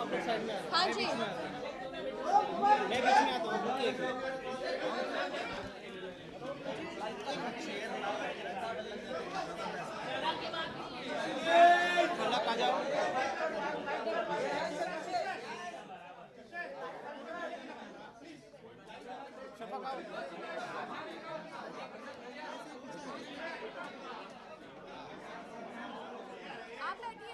हाँ जी। मैं बीच में आता हूँ, रुकिए एक मिनट। अलग आ जाओ। शफक आओ। आप बैठिए।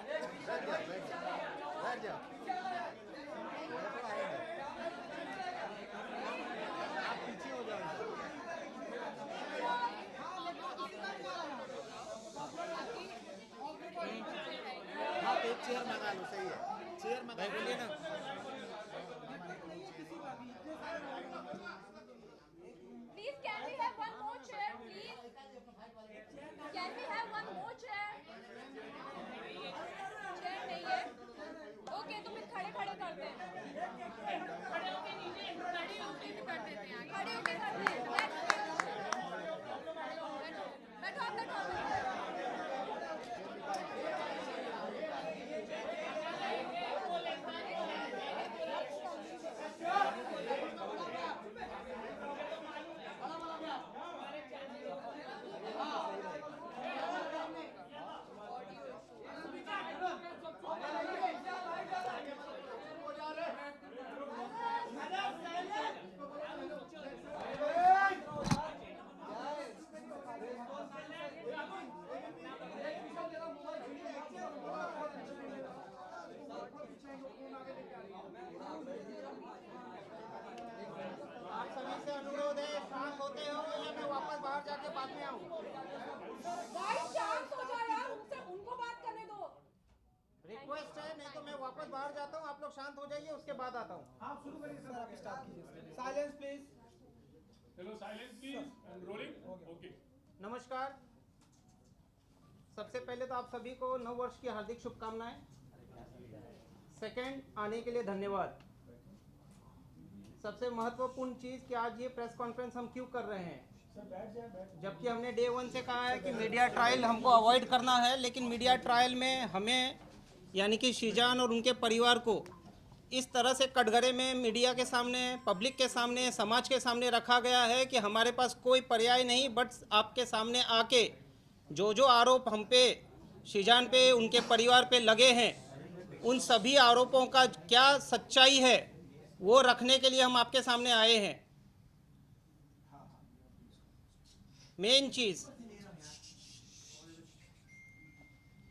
हाँ तो एक चेयर मंगा लो, सही है, चेयर मंगा भाई बोलिए ना। Please, can we have one more chair, please? Can we have one more chair? Chair नहीं है। Okay, तो फिर खड़े खड़े करते हैं। खड़े होके नीचे, खड़े होके कर देते हैं। खड़े होके करते हैं। बैठो आप, बैठो आप। आप सभी से अनुरोध है, शांत होते हो या मैं वापस बाहर जाके बाद में आऊँ? गाइस शांत हो जाओ यार, उनको बात करने दो। रिक्वेस्ट है, नहीं तो मैं वापस बाहर जाता हूँ। आप लोग शांत हो जाइए, उसके बाद आता हूँ। आप शुरू करिए सर, आप स्टार्ट कीजिए। Silence please. चलो silence please and rolling. Okay. नमस्कार। सबसे पहले तो आप सभी को नव वर्ष की हार्दिक शुभकामनाएं। सेकंड, आने के लिए धन्यवाद। सबसे महत्वपूर्ण चीज़ कि आज ये प्रेस कॉन्फ्रेंस हम क्यों कर रहे हैं, जबकि हमने डे 1 से कहा है कि मीडिया ट्रायल हमको अवॉइड करना है, लेकिन मीडिया ट्रायल में हमें यानी कि शीजान और उनके परिवार को इस तरह से कटघरे में मीडिया के सामने, पब्लिक के सामने, समाज के सामने रखा गया है कि हमारे पास कोई पर्याय नहीं बट आपके सामने आके जो आरोप हम पे, शीजान पे, उनके परिवार पे लगे हैं, उन सभी आरोपों का क्या सच्चाई है वो रखने के लिए हम आपके सामने आए हैं। मेन चीज़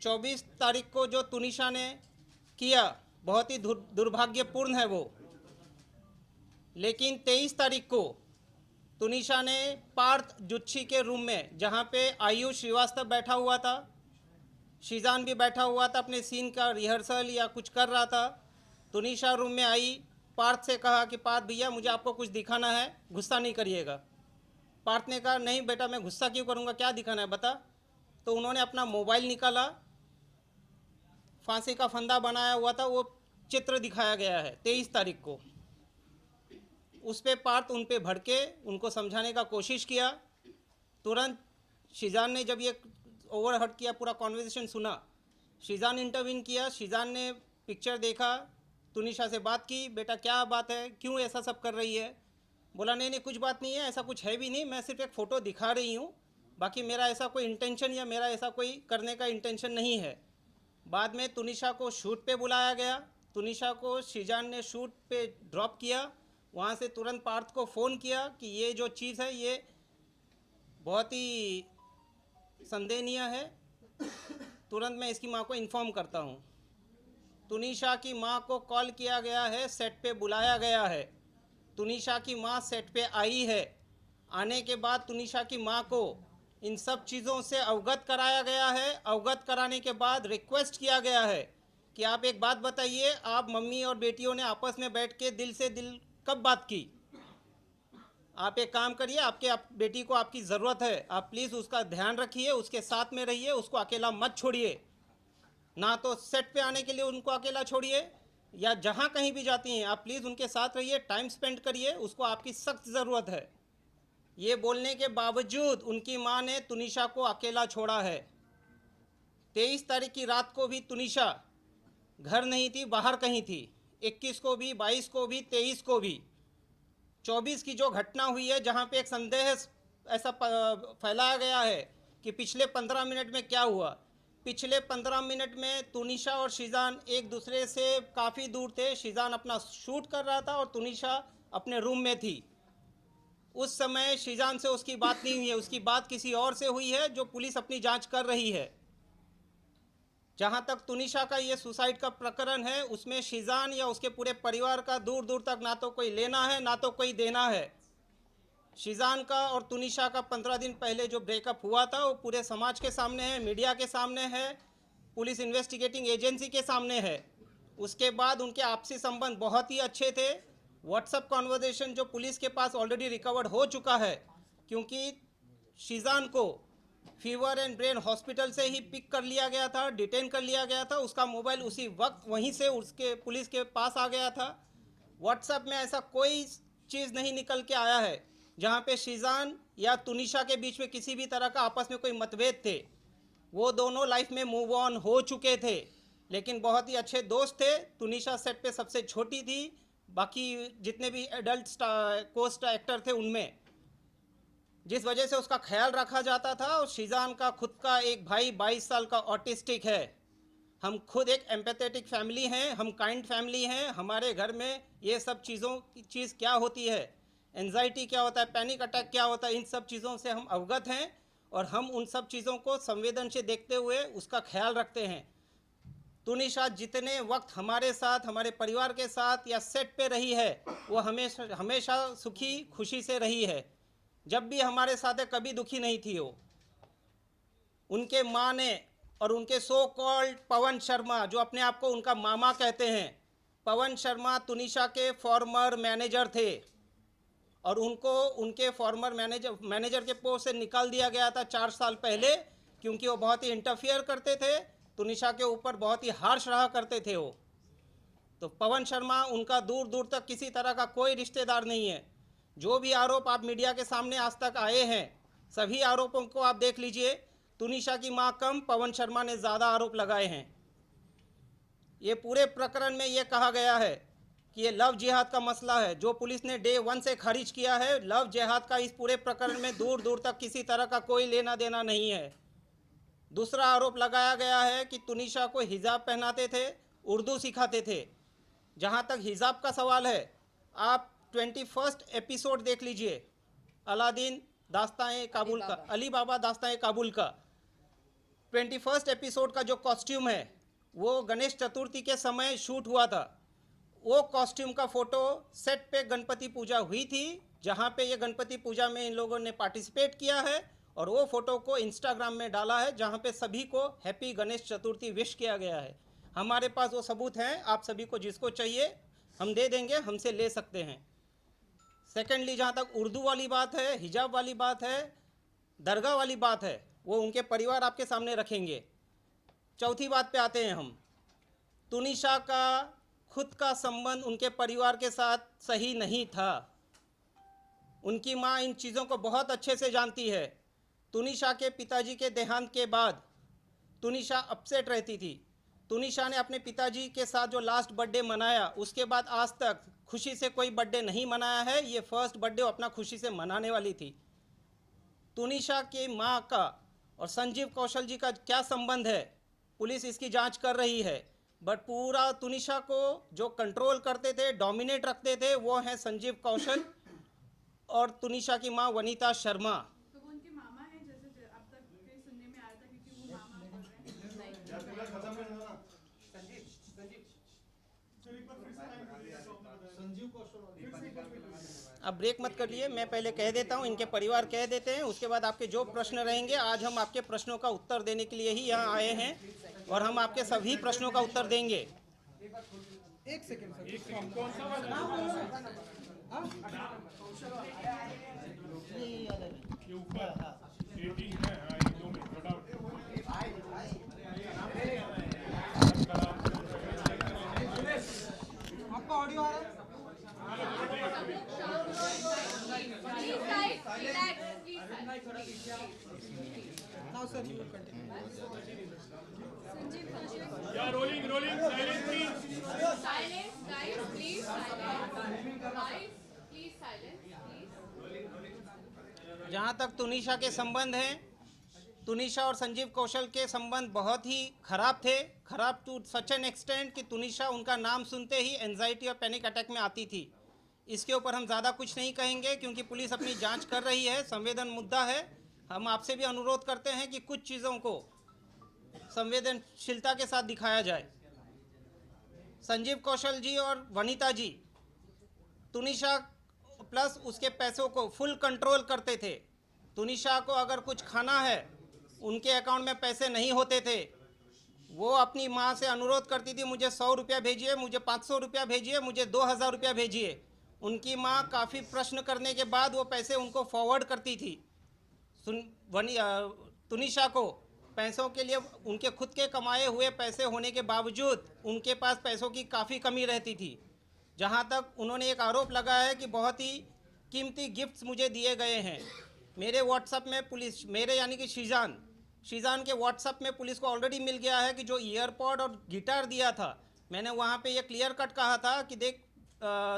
24 तारीख को जो तुनिशा ने किया बहुत ही दुर्भाग्यपूर्ण है वो, लेकिन 23 तारीख को तुनिशा ने पार्थ जुच्छी के रूम में, जहाँ पे आयुष श्रीवास्तव बैठा हुआ था, शीजान भी बैठा हुआ था, अपने सीन का रिहर्सल या कुछ कर रहा था, तुनिशा रूम में आई, पार्थ से कहा कि पार्थ भैया मुझे आपको कुछ दिखाना है, गुस्सा नहीं करिएगा। पार्थ ने कहा नहीं बेटा मैं गुस्सा क्यों करूँगा, क्या दिखाना है बता। तो उन्होंने अपना मोबाइल निकाला, फांसी का फंदा बनाया हुआ था, वो चित्र दिखाया गया है 23 तारीख को। उस पे पार्थ उन पे भड़के, उनको समझाने का कोशिश किया। तुरंत शीजान ने जब ये ओवरहर्ट किया, पूरा कॉन्वर्सेशन सुना, शीजान इंटरवीन किया। शीजान ने पिक्चर देखा, तुनिशा से बात की, बेटा क्या बात है, क्यों ऐसा सब कर रही है। बोला नहीं कुछ बात नहीं है, ऐसा कुछ है भी नहीं, मैं सिर्फ एक फ़ोटो दिखा रही हूँ, बाकी मेरा ऐसा कोई इंटेंशन या मेरा ऐसा कोई करने का इंटेंशन नहीं है। बाद में तुनिशा को शूट पे बुलाया गया, तुनिशा को शीजान ने शूट पे ड्रॉप किया। वहाँ से तुरंत पार्थ को फ़ोन किया कि ये जो चीज़ है ये बहुत ही संदेहनीय है, तुरंत मैं इसकी माँ को इन्फॉर्म करता हूँ। तुनिशा की माँ को कॉल किया गया है, सेट पे बुलाया गया है, तुनिशा की माँ सेट पे आई है। आने के बाद तुनिशा की माँ को इन सब चीज़ों से अवगत कराया गया है। अवगत कराने के बाद रिक्वेस्ट किया गया है कि आप एक बात बताइए, आप मम्मी और बेटियों ने आपस में बैठ के दिल से दिल कब बात की। आप एक काम करिए, आपके बेटी को आपकी ज़रूरत है, आप प्लीज़ उसका ध्यान रखिए, उसके साथ में रहिए, उसको अकेला मत छोड़िए। ना तो सेट पे आने के लिए उनको अकेला छोड़िए, या जहाँ कहीं भी जाती हैं आप प्लीज़ उनके साथ रहिए, टाइम स्पेंड करिए, उसको आपकी सख्त ज़रूरत है। ये बोलने के बावजूद उनकी माँ ने तुनिशा को अकेला छोड़ा है। 23 तारीख की रात को भी तुनिशा घर नहीं थी, बाहर कहीं थी। 21 को भी, 22 को भी, 23 को भी। 24 की जो घटना हुई है, जहाँ पे एक संदेह ऐसा फैलाया गया है कि पिछले 15 मिनट में क्या हुआ। पिछले 15 मिनट में तुनिशा और शीजान एक दूसरे से काफ़ी दूर थे। शीजान अपना शूट कर रहा था और तुनिशा अपने रूम में थी। उस समय शीजान से उसकी बात नहीं हुई है, उसकी बात किसी और से हुई है, जो पुलिस अपनी जांच कर रही है। जहाँ तक तुनिशा का ये सुसाइड का प्रकरण है, उसमें शीजान या उसके पूरे परिवार का दूर दूर तक ना तो कोई लेना है ना तो कोई देना है। शीजान का और तुनिशा का 15 दिन पहले जो ब्रेकअप हुआ था, वो पूरे समाज के सामने है, मीडिया के सामने है, पुलिस इन्वेस्टिगेटिंग एजेंसी के सामने है। उसके बाद उनके आपसी संबंध बहुत ही अच्छे थे। व्हाट्सएप कॉन्वर्जेशन जो पुलिस के पास ऑलरेडी रिकवर्ड हो चुका है, क्योंकि शीजान को फीवर एंड ब्रेन हॉस्पिटल से ही पिक कर लिया गया था, डिटेन कर लिया गया था। उसका मोबाइल उसी वक्त वहीं से उसके पुलिस के पास आ गया था। व्हाट्सएप में ऐसा कोई चीज़ नहीं निकल के आया है जहाँ पे शीजान या तुनिशा के बीच में किसी भी तरह का आपस में कोई मतभेद थे। वो दोनों लाइफ में मूव ऑन हो चुके थे, लेकिन बहुत ही अच्छे दोस्त थे। तुनिशा सेट पे सबसे छोटी थी, बाकी जितने भी एडल्ट कोस्ट एक्टर थे उनमें, जिस वजह से उसका ख्याल रखा जाता था। और शीजान का खुद का एक भाई 22 साल का ऑटिस्टिक है। हम खुद एक एम्पैथेटिक फैमिली हैं, हम काइंड फैमिली हैं। हमारे घर में ये सब चीज़ों की चीज़ क्या होती है, एंजाइटी क्या होता है, पैनिक अटैक क्या होता है, इन सब चीज़ों से हम अवगत हैं और हम उन सब चीज़ों को संवेदन से देखते हुए उसका ख्याल रखते हैं। तुनिशा जितने वक्त हमारे साथ, हमारे परिवार के साथ या सेट पे रही है, वो हमेशा सुखी खुशी से रही है। जब भी हमारे साथ है, कभी दुखी नहीं थी वो। उनके माँ ने और उनके सो कॉल्ड पवन शर्मा, जो अपने आप को उनका मामा कहते हैं, पवन शर्मा तुनिशा के फॉर्मर मैनेजर थे और उनको उनके फॉर्मर मैनेजर के पोस्ट से निकाल दिया गया था 4 साल पहले, क्योंकि वो बहुत ही इंटरफियर करते थे, तुनिशा के ऊपर बहुत ही हार्श रहा करते थे वो। तो पवन शर्मा उनका दूर दूर तक किसी तरह का कोई रिश्तेदार नहीं है। जो भी आरोप आप मीडिया के सामने आज तक आए हैं, सभी आरोपों को आप देख लीजिए। तुनिशा की मां कम, पवन शर्मा ने ज़्यादा आरोप लगाए हैं। ये पूरे प्रकरण में ये कहा गया है कि ये लव जिहाद का मसला है, जो पुलिस ने डे 1 से खारिज किया है। लव जिहाद का इस पूरे प्रकरण में दूर दूर तक किसी तरह का कोई लेना देना नहीं है। दूसरा आरोप लगाया गया है कि तुनिशा को हिजाब पहनाते थे, उर्दू सिखाते थे। जहाँ तक हिजाब का सवाल है, आप 21 एपिसोड देख लीजिए, अलादीन दास्तान काबुल का, अली बाबा दास्तान काबुल का 21 एपिसोड का जो कॉस्ट्यूम है, वो गणेश चतुर्थी के समय शूट हुआ था। वो कॉस्ट्यूम का फ़ोटो सेट पे गणपति पूजा हुई थी, जहाँ पे ये गणपति पूजा में इन लोगों ने पार्टिसिपेट किया है और वो फ़ोटो को इंस्टाग्राम में डाला है, जहाँ पे सभी को हैप्पी गणेश चतुर्थी विश किया गया है। हमारे पास वो सबूत हैं, आप सभी को जिसको चाहिए हम दे देंगे, हमसे ले सकते हैं। सेकेंडली, जहाँ तक उर्दू वाली बात है, हिजाब वाली बात है, दरगाह वाली बात है, वो उनके परिवार आपके सामने रखेंगे। चौथी बात पे आते हैं हम। तुनिशा का खुद का संबंध उनके परिवार के साथ सही नहीं था। उनकी माँ इन चीज़ों को बहुत अच्छे से जानती है। तुनिशा के पिताजी के देहांत के बाद तुनिशा अपसेट रहती थी। तुनिशा ने अपने पिताजी के साथ जो लास्ट बर्थडे मनाया, उसके बाद आज तक खुशी से कोई बर्थडे नहीं मनाया है। ये फर्स्ट बर्थडे वो अपना खुशी से मनाने वाली थी। तुनिशा की माँ का और संजीव कौशल जी का क्या संबंध है, पुलिस इसकी जांच कर रही है। बट पूरा तुनिशा को जो कंट्रोल करते थे, डोमिनेट रखते थे, वो हैं संजीव कौशल और तुनिशा की माँ वनीता शर्मा। तो वो उनके मामा हैं, जैसे अब तक कहीं सुनने में आया था, क्योंकि वो मामा बोल रहे हैं। संजीव कौशल। अब ब्रेक मत करिए, मैं पहले कह देता हूँ, इनके परिवार कह देते हैं, उसके बाद आपके जो प्रश्न रहेंगे, आज हम आपके प्रश्नों का उत्तर देने के लिए ही यहाँ आए हैं और हम आपके सभी प्रश्नों का उत्तर देंगे। एक सेकंड सर, कौन सा वाला? ये ऊपर 18 है। हाँ, ये 2 मिनट थोड़ा आपका ऑडियो आ रहा है? Now sir, you will continue. Yeah, rolling, silence please. Silence, guys. Please silence please. जहाँ तक तुनिशा के संबंध हैं, तुनिशा और संजीव कौशल के संबंध बहुत ही खराब थे, खराब टू सच एन एक्सटेंट कि तुनिशा उनका नाम सुनते ही एंजाइटी और पैनिक अटैक में आती थी। इसके ऊपर हम ज़्यादा कुछ नहीं कहेंगे क्योंकि पुलिस अपनी जांच कर रही है, संवेदन मुद्दा है। हम आपसे भी अनुरोध करते हैं कि कुछ चीज़ों को संवेदनशीलता के साथ दिखाया जाए। संजीव कौशल जी और वनीता जी तुनिशा प्लस उसके पैसों को फुल कंट्रोल करते थे। तुनिशा को अगर कुछ खाना है, उनके अकाउंट में पैसे नहीं होते थे, वो अपनी माँ से अनुरोध करती थी, मुझे 100 रुपया भेजिए, मुझे 500 रुपया भेजिए, मुझे 2000 रुपया भेजिए। उनकी माँ काफ़ी प्रश्न करने के बाद वो पैसे उनको फॉरवर्ड करती थी। तुनिशा को पैसों के लिए उनके खुद के कमाए हुए पैसे होने के बावजूद उनके पास पैसों की काफ़ी कमी रहती थी। जहाँ तक उन्होंने एक आरोप लगाया है कि बहुत ही कीमती गिफ्ट्स मुझे दिए गए हैं। मेरे व्हाट्सएप में पुलिस, मेरे यानी कि शीजान के व्हाट्सएप में पुलिस को ऑलरेडी मिल गया है कि जो ईयरपॉड और गिटार दिया था, मैंने वहाँ पे ये क्लियर कट कहा था कि देख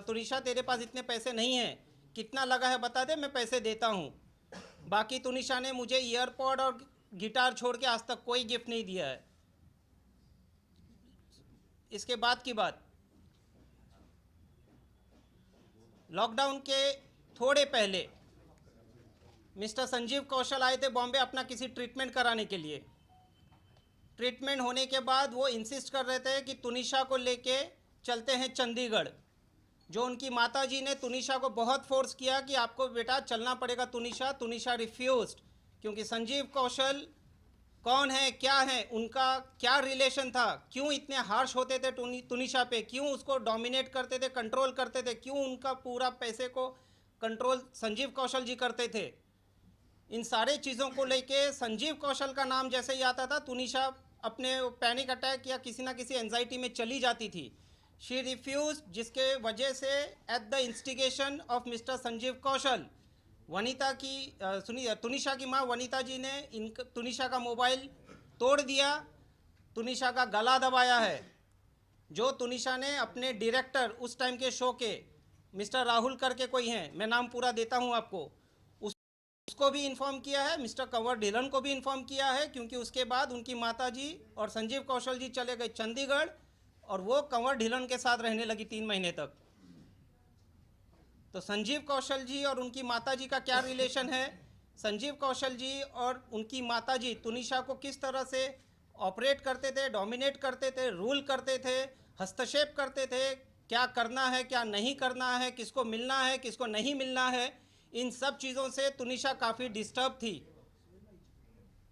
तुनिशा तेरे पास इतने पैसे नहीं हैं, कितना लगा है बता दे, मैं पैसे देता हूँ। बाकी तुनिशा ने मुझे ईयरपॉड और गिटार छोड़ के आज तक कोई गिफ्ट नहीं दिया है। इसके बाद की बात, लॉकडाउन के थोड़े पहले मिस्टर संजीव कौशल आए थे बॉम्बे अपना किसी ट्रीटमेंट कराने के लिए। ट्रीटमेंट होने के बाद वो इंसिस्ट कर रहे थे कि तुनिशा को लेके चलते हैं चंडीगढ़। जो उनकी माताजी ने तुनिशा को बहुत फोर्स किया कि आपको बेटा चलना पड़ेगा तुनिशा। तुनिशा रिफ्यूज्ड, क्योंकि संजीव कौशल कौन है, क्या है, उनका क्या रिलेशन था, क्यों इतने हार्श होते थे तुनिशा पे, क्यों उसको डोमिनेट करते थे, कंट्रोल करते थे, क्यों उनका पूरा पैसे को कंट्रोल संजीव कौशल जी करते थे। इन सारे चीज़ों को लेके संजीव कौशल का नाम जैसे ही आता था, तुनिशा अपने पैनिक अटैक या किसी ना किसी एंजाइटी में चली जाती थी। शी रिफ्यूज, जिसके वजह से at the instigation of mister Sanjeev Kaushal, Vanita की तुनिशा की माँ वनीता जी ने तुनिशा का मोबाइल तोड़ दिया, तुनिशा का गला दबाया है। जो तुनिशा ने अपने डायरेक्टर उस टाइम के शो के मिस्टर राहुल करके कोई हैं, मैं नाम पूरा देता हूँ आपको, उसको भी इन्फॉर्म किया है, मिस्टर कंवर ढिलन को भी इन्फॉर्म किया है, क्योंकि उसके बाद उनकी माताजी और संजीव कौशल जी चले गए चंडीगढ़ और वो कंवर ढिलन के साथ रहने लगी 3 महीने तक। तो संजीव कौशल जी और उनकी माताजी का क्या रिलेशन है, संजीव कौशल जी और उनकी माताजी तुनिशा को किस तरह से ऑपरेट करते थे, डोमिनेट करते थे, रूल करते थे, हस्तक्षेप करते थे, क्या करना है क्या नहीं करना है, किसको मिलना है किसको नहीं मिलना है, इन सब चीज़ों से तुनिशा काफ़ी डिस्टर्ब थी।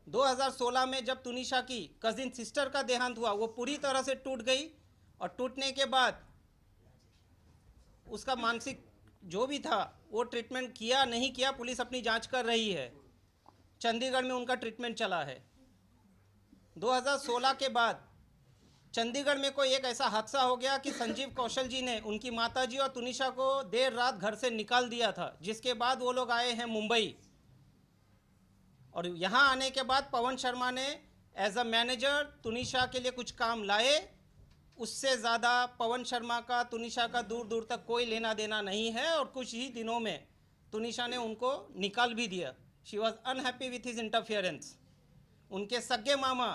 2016 में जब तुनिशा की कजिन सिस्टर का देहांत हुआ, वो पूरी तरह से टूट गई और टूटने के बाद उसका मानसिक जो भी था वो ट्रीटमेंट किया नहीं किया, पुलिस अपनी जांच कर रही है। चंडीगढ़ में उनका ट्रीटमेंट चला है। 2016 के बाद चंडीगढ़ में कोई एक ऐसा हादसा हो गया कि संजीव कौशल जी ने उनकी माताजी और तुनिशा को देर रात घर से निकाल दिया था, जिसके बाद वो लोग आए हैं मुंबई। और यहाँ आने के बाद पवन शर्मा ने एज अ मैनेजर तुनिशा के लिए कुछ काम लाए। उससे ज़्यादा पवन शर्मा का तुनिशा का दूर दूर तक कोई लेना देना नहीं है और कुछ ही दिनों में तुनिशा ने उनको निकाल भी दिया। She was unhappy with his interference. उनके सगे मामा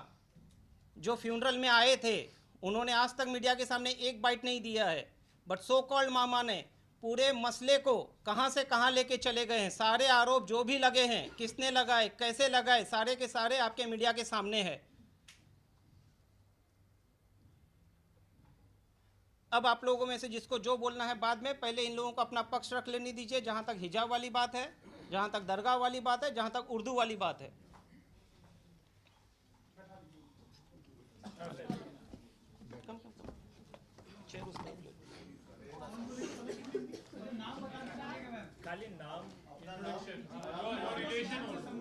जो फ्यूनरल में आए थे, उन्होंने आज तक मीडिया के सामने एक बाइट नहीं दिया है, बट सो कॉल्ड मामा ने पूरे मसले को कहां से कहां लेके चले गए हैं। सारे आरोप जो भी लगे हैं, किसने लगाए, कैसे लगाए, सारे के सारे आपके मीडिया के सामने है। अब आप लोगों में से जिसको जो बोलना है बाद में, पहले इन लोगों को अपना पक्ष रख लेने दीजिए। जहां तक हिजाब वाली बात है, जहां तक दरगाह वाली बात है, जहां तक उर्दू वाली बात है, खाली नाम, इंट्रोडक्शन, your relation also.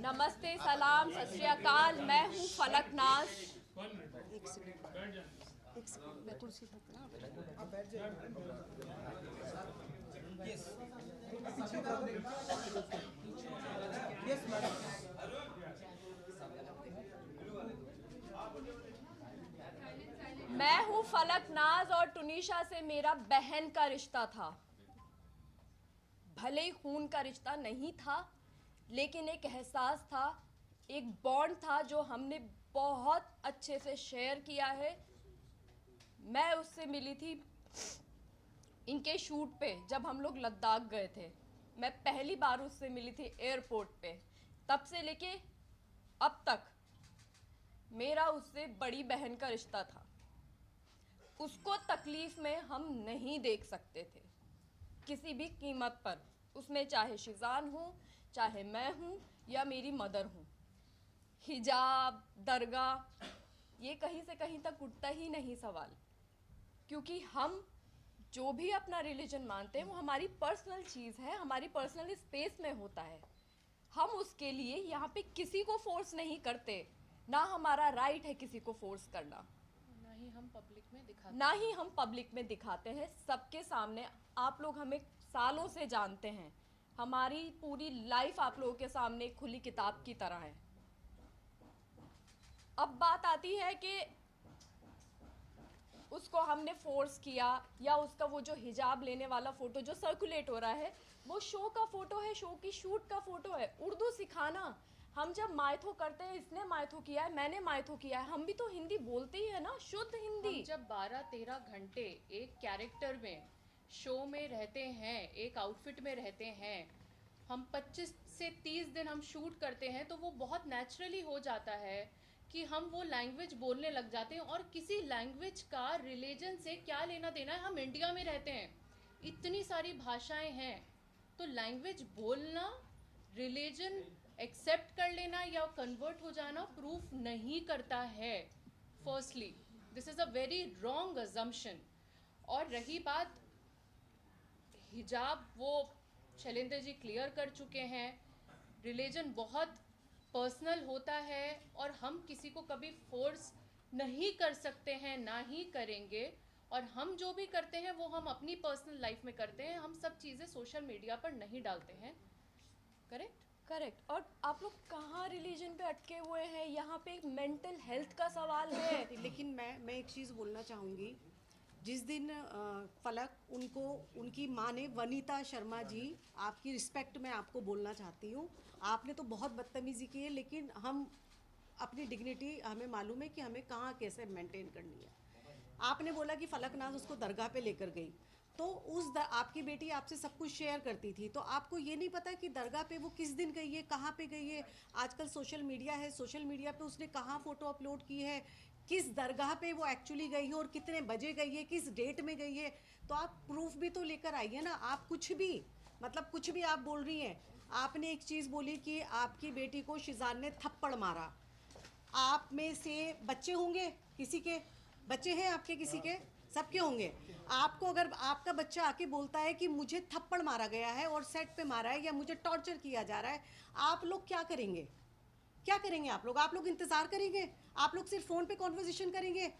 नमस्ते, सलाम, सत श्री अकाल। मैं हूँ फलक नाज। एक सेकंड बैठ जाना। मैं तुलसी आप बैठ जाइए। Yes yes madam. मैं हूँ फलक नाज और टुनीशा से मेरा बहन का रिश्ता था। भले ही खून का रिश्ता नहीं था, लेकिन एक एहसास था, एक बॉन्ड था जो हमने बहुत अच्छे से शेयर किया है। मैं उससे मिली थी इनके शूट पे जब हम लोग लद्दाख गए थे। मैं पहली बार उससे मिली थी एयरपोर्ट पे। तब से लेके अब तक मेरा उससे बड़ी बहन का रिश्ता था। उसको तकलीफ में हम नहीं देख सकते थे किसी भी कीमत पर, उसमें चाहे शिजान हो, चाहे मैं हूँ या मेरी मदर हूँ। हिजाब, दरगाह, ये कहीं से कहीं तक उठता ही नहीं सवाल, क्योंकि हम जो भी अपना रिलीजन मानते हैं वो हमारी पर्सनल चीज़ है, हमारी पर्सनल स्पेस में होता है। हम उसके लिए यहाँ पे किसी को फोर्स नहीं करते, ना हमारा राइट है किसी को फोर्स करना, ना ही हम पब्लिक में दिखाते हैं सबके सामने। आप लोग हमें सालों से जानते हैं, हमारी पूरी लाइफ आप लोगों के सामने एक खुली किताब की तरह है। अब बात आती है कि उसको हमने फोर्स किया या उसका वो जो हिजाब लेने वाला फोटो जो सर्कुलेट हो रहा है वो शो का फोटो है, शो की शूट का फोटो है। उर्दू सिखाना, हम जब मायथो करते हैं, इसने मायथो किया है, मैंने मायथो किया है, हम भी तो हिंदी बोलते ही है ना, शुद्ध हिंदी। हम जब 12-13 घंटे एक कैरेक्टर में शो में रहते हैं, एक आउटफिट में रहते हैं, हम 25 से 30 दिन हम शूट करते हैं, तो वो बहुत नेचुरली हो जाता है कि हम वो लैंग्वेज बोलने लग जाते हैं। और किसी लैंग्वेज का रिलीजन से क्या लेना देना है, हम इंडिया में रहते हैं, इतनी सारी भाषाएं हैं, तो लैंग्वेज बोलना, रिलीजन एक्सेप्ट कर लेना या कन्वर्ट हो जाना प्रूफ नहीं करता है। Firstly this is a very wrong assumption. और रही बात हिजाब, वो शैलेंद्र जी क्लियर कर चुके हैं, रिलीजन बहुत पर्सनल होता है और हम किसी को कभी फोर्स नहीं कर सकते हैं, ना ही करेंगे। और हम जो भी करते हैं वो हम अपनी पर्सनल लाइफ में करते हैं, हम सब चीज़ें सोशल मीडिया पर नहीं डालते हैं। करेक्ट। और आप लोग कहाँ रिलीजन पे अटके हुए हैं, यहाँ पे एक मेंटल हेल्थ का सवाल है। लेकिन मैं एक चीज़ बोलना चाहूँगी। जिस दिन फलक उनको उनकी माँ ने, वनीता शर्मा जी, आपकी रिस्पेक्ट में आपको बोलना चाहती हूँ, आपने तो बहुत बदतमीज़ी की है, लेकिन हम अपनी डिग्निटी हमें मालूम है कि हमें कहाँ कैसे मेंटेन करनी है। आपने बोला कि फलक नाज उसको दरगाह पे लेकर गई, तो आपकी बेटी आपसे सब कुछ शेयर करती थी, तो आपको ये नहीं पता कि दरगाह पे वो किस दिन गई है, कहाँ पे गई है। आजकल सोशल मीडिया है, सोशल मीडिया पे उसने कहाँ फ़ोटो अपलोड की है, किस दरगाह पे वो एक्चुअली गई है और कितने बजे गई है, किस डेट में गई है, तो आप प्रूफ भी तो लेकर आइए ना। आप कुछ भी, मतलब कुछ भी आप बोल रही हैं। आपने एक चीज़ बोली कि आपकी बेटी को शिजान ने थप्पड़ मारा। आप में से बच्चे होंगे, किसी के बच्चे हैं आपके, किसी के, सबके होंगे। आपको अगर आपका बच्चा आके बोलता है कि मुझे थप्पड़ मारा गया है और सेट पे मारा है या मुझे टॉर्चर किया जा रहा है, आप लोग क्या करेंगे? क्या करेंगे आप लोग इंतज़ार करेंगे? आप लोग सिर्फ फ़ोन पे कॉन्वर्सेशन करेंगे?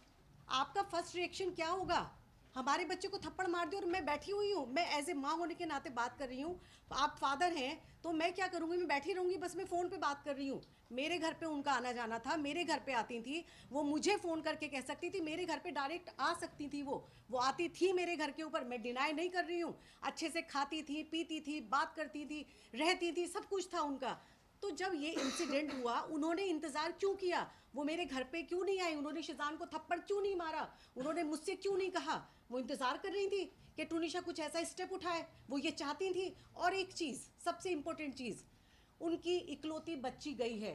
आपका फर्स्ट रिएक्शन क्या होगा? हमारे बच्चे को थप्पड़ मार दिया और मैं बैठी हुई हूँ, मैं एज ए माँ होने के नाते बात कर रही हूँ, आप फादर हैं, तो मैं क्या करूँगी? मैं बैठी रहूँगी, बस मैं फ़ोन पे बात कर रही हूँ। मेरे घर पे उनका आना जाना था, मेरे घर पे आती थी, वो मुझे फ़ोन करके कह सकती थी, मेरे घर पे डायरेक्ट आ सकती थी, वो आती थी मेरे घर के ऊपर, मैं डिनाई नहीं कर रही हूँ। अच्छे से खाती थी, पीती थी, बात करती थी, रहती थी, सब कुछ था उनका। तो जब ये इंसिडेंट हुआ, उन्होंने इंतज़ार क्यों किया? वो मेरे घर पे क्यों नहीं आई? उन्होंने शिजान को थप्पड़ क्यों नहीं मारा? उन्होंने मुझसे क्यों नहीं कहा? वो इंतज़ार कर रही थी कि टुनीशा कुछ ऐसा स्टेप उठाए, वो ये चाहती थी। और एक चीज़, सबसे इम्पोर्टेंट चीज़, उनकी इकलौती बच्ची गई है,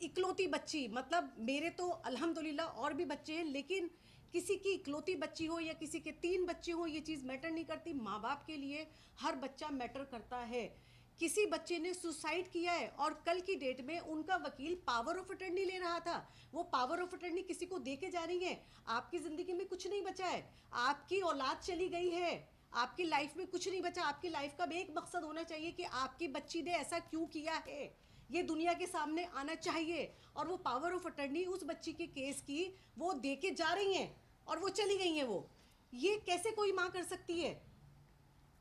इकलौती बच्ची, मतलब मेरे तो अल्हम्दुलिल्लाह और भी बच्चे हैं, लेकिन किसी की इकलौती बच्ची हो या किसी के 3 बच्चे हो, ये चीज़ मैटर नहीं करती। माँ बाप के लिए हर बच्चा मैटर करता है। किसी बच्चे ने सुसाइड किया है और कल की डेट में उनका वकील पावर ऑफ अटर्नी ले रहा था, वो पावर ऑफ अटर्नी किसी को दे के जा रही है। आपकी ज़िंदगी में कुछ नहीं बचा है, आपकी औलाद चली गई है, आपकी लाइफ में कुछ नहीं बचा। आपकी लाइफ का भी एक मकसद होना चाहिए कि आपकी बच्ची ने ऐसा क्यों किया है, ये दुनिया के सामने आना चाहिए। और वो पावर ऑफ अटर्नी उस बच्ची के केस की वो दे के जा रही हैं और वो चली गई हैं। वो ये कैसे कोई माँ कर सकती है?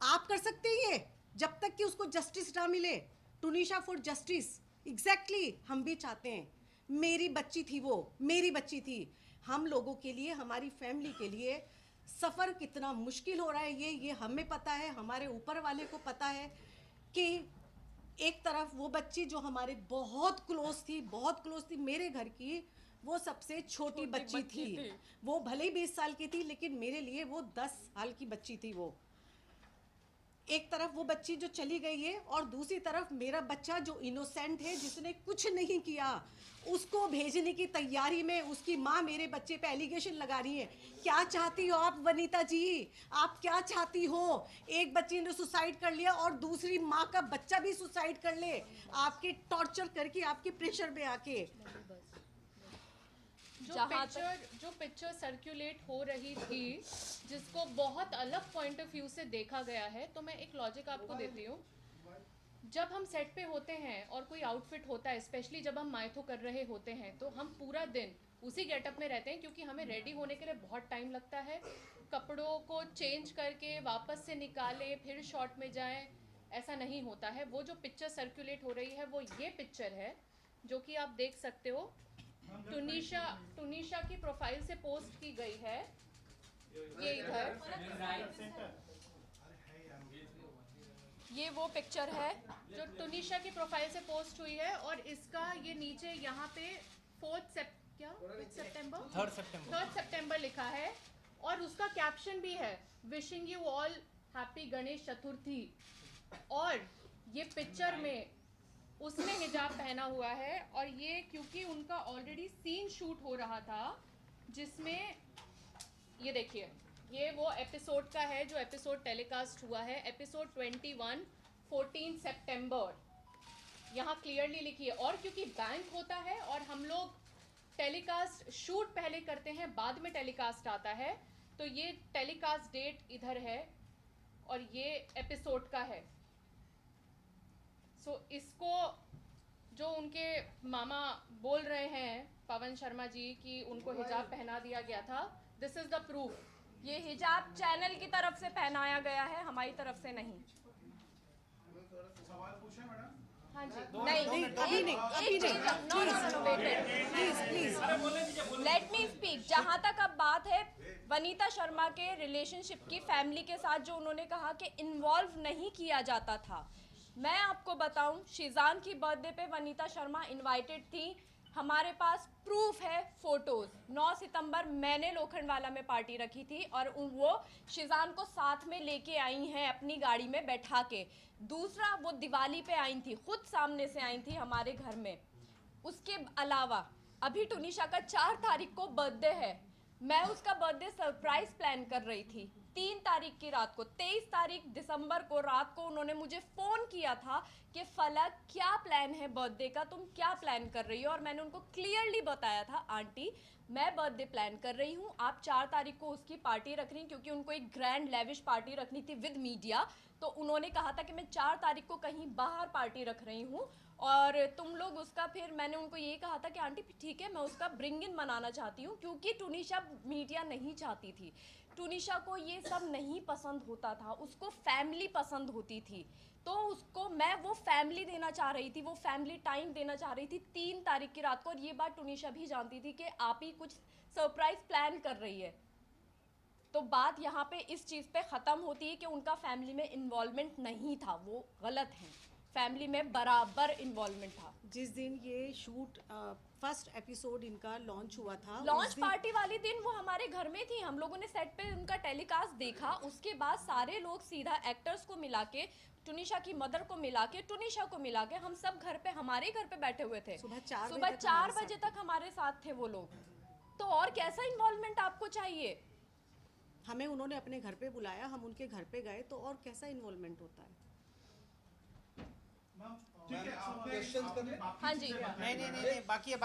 आप कर सकते हैं ये, जब तक कि उसको जस्टिस ना मिले। टुनीशा फॉर जस्टिस, एग्जैक्टली हम भी चाहते हैं। मेरी बच्ची थी, वो मेरी बच्ची थी। हम लोगों के लिए, हमारी फैमिली के लिए सफ़र कितना मुश्किल हो रहा है, ये हमें पता है, हमारे ऊपर वाले को पता है कि एक तरफ वो बच्ची जो हमारे बहुत क्लोज थी मेरे घर की, वो सबसे छोटी बच्ची थी। वो भले ही 20 साल की थी, लेकिन मेरे लिए वो 10 साल की बच्ची थी। वो एक तरफ वो बच्ची जो चली गई है, और दूसरी तरफ मेरा बच्चा जो इनोसेंट है, जिसने कुछ नहीं किया, उसको भेजने की तैयारी में उसकी माँ मेरे बच्चे पे एलिगेशन लगा रही है। क्या चाहती हो आप वनीता जी? आप क्या चाहती हो? एक बच्ची ने सुसाइड कर लिया और दूसरी माँ का बच्चा भी सुसाइड कर ले, आपके टॉर्चर करके, आपके प्रेशर में आके। जो पिक्चर सर्कुलेट हो रही थी, जिसको बहुत अलग पॉइंट ऑफ व्यू से देखा गया है, तो मैं एक लॉजिक आपको देती हूँ। जब हम सेट पे होते हैं और कोई आउटफिट होता है, स्पेशली जब हम माइथो कर रहे होते हैं, तो हम पूरा दिन उसी गेटअप में रहते हैं, क्योंकि हमें रेडी होने के लिए बहुत टाइम लगता है। कपड़ों को चेंज करके वापस से निकालें, फिर शॉट में जाएं, ऐसा नहीं होता है। वो जो पिक्चर सर्कुलेट हो रही है, वो ये पिक्चर है जो कि आप देख सकते हो। टुनीशा की प्रोफाइल से पोस्ट की गई है, ये इधर, ये वो पिक्चर है जो टुनीशा की प्रोफाइल से पोस्ट हुई है, और इसका ये नीचे यहाँ पे 3 सितंबर लिखा है, और उसका कैप्शन भी है, wishing you all happy Ganesh Chaturthi. और ये पिक्चर में उसने हिजाब पहना हुआ है, और ये क्योंकि उनका ऑलरेडी सीन शूट हो रहा था, जिसमें ये देखिए, ये वो एपिसोड का है जो एपिसोड टेलीकास्ट हुआ है, एपिसोड 21 14 सितंबर, यहाँ क्लियरली लिखी है। और क्योंकि बैंक होता है और हम लोग टेलीकास्ट शूट पहले करते हैं, बाद में टेलीकास्ट आता है, तो ये टेलीकास्ट डेट इधर है और ये एपिसोड का है। सो इसको जो उनके मामा बोल रहे हैं, पवन शर्मा जी, कि उनको हिजाब पहना दिया गया था, दिस इज द प्रूफ। ये हिजाब चैनल की तरफ से पहनाया गया है, हमारी तरफ से नहीं। हाँ जी, नहीं, अभी नहीं, प्लीज लेट मी स्पीक। जहाँ तक अब बात है वनीता शर्मा के रिलेशनशिप की, फैमिली के साथ जो उन्होंने कहा कि इन्वॉल्व नहीं किया जाता था, मैं आपको बताऊं, शिजान की बर्थडे पे वनीता शर्मा इनवाइटेड थी। हमारे पास प्रूफ है, फोटोज। 9 सितंबर मैंने लोखंडवाला में पार्टी रखी थी और वो शिजान को साथ में लेके आई हैं अपनी गाड़ी में बैठा के। दूसरा, वो दिवाली पे आई थी, खुद सामने से आई थी हमारे घर में। उसके अलावा अभी टुनीशा का 4 तारीख को बर्थडे है, मैं उसका बर्थडे सरप्राइज प्लान कर रही थी। 3 तारीख की रात को, 23 तारीख दिसंबर को रात को उन्होंने मुझे फ़ोन किया था कि फलक क्या प्लान है बर्थडे का, तुम क्या प्लान कर रही हो? और मैंने उनको क्लियरली बताया था, आंटी मैं बर्थडे प्लान कर रही हूँ, आप 4 तारीख को उसकी पार्टी रख रही हैं, क्योंकि उनको एक ग्रैंड लेविश पार्टी रखनी थी विद मीडिया। तो उन्होंने कहा था कि मैं 4 तारीख को कहीं बाहर पार्टी रख रही हूँ और तुम लोग उसका, फिर मैंने उनको ये कहा था कि आंटी ठीक है, मैं उसका ब्रिंग इन मनाना चाहती हूँ, क्योंकि टुनीशा मीडिया नहीं चाहती थी। टुनीशा को ये सब नहीं पसंद होता था, उसको फैमिली पसंद होती थी, तो उसको मैं वो फैमिली देना चाह रही थी, वो फैमिली टाइम देना चाह रही थी 3 तारीख की रात को। और ये बात टुनीशा भी जानती थी कि आप ही कुछ सरप्राइज प्लान कर रही है। तो बात यहाँ पे इस चीज़ पे ख़त्म होती है कि उनका फैमिली में इन्वॉल्वमेंट नहीं था, वो गलत है, फैमिली में बराबर इन्वॉल्वमेंट था। जिस दिन ये शूट फर्स्ट एपिसोड इनका लॉन्च हुआ था, लॉन्च पार्टी वाले दिन वो हमारे घर में थी, हम लोगों ने सेट पे उनका टेलीकास्ट देखा। उसके बाद सारे लोग सीधा एक्टर्स को मिला के, टुनीशा की मदर को मिला के, टुनीशा को मिला के, हम सब घर पे, हमारे घर पे बैठे हुए थे। सुबह 4 बजे तक हमारे साथ थे वो लोग। तो और कैसा इन्वॉल्वमेंट आपको चाहिए? हमें उन्होंने अपने घर पे बुलाया, हम उनके घर पे गए, तो और कैसा इन्वॉल्वमेंट होता है? हाँ जी, नहीं, बाकी है।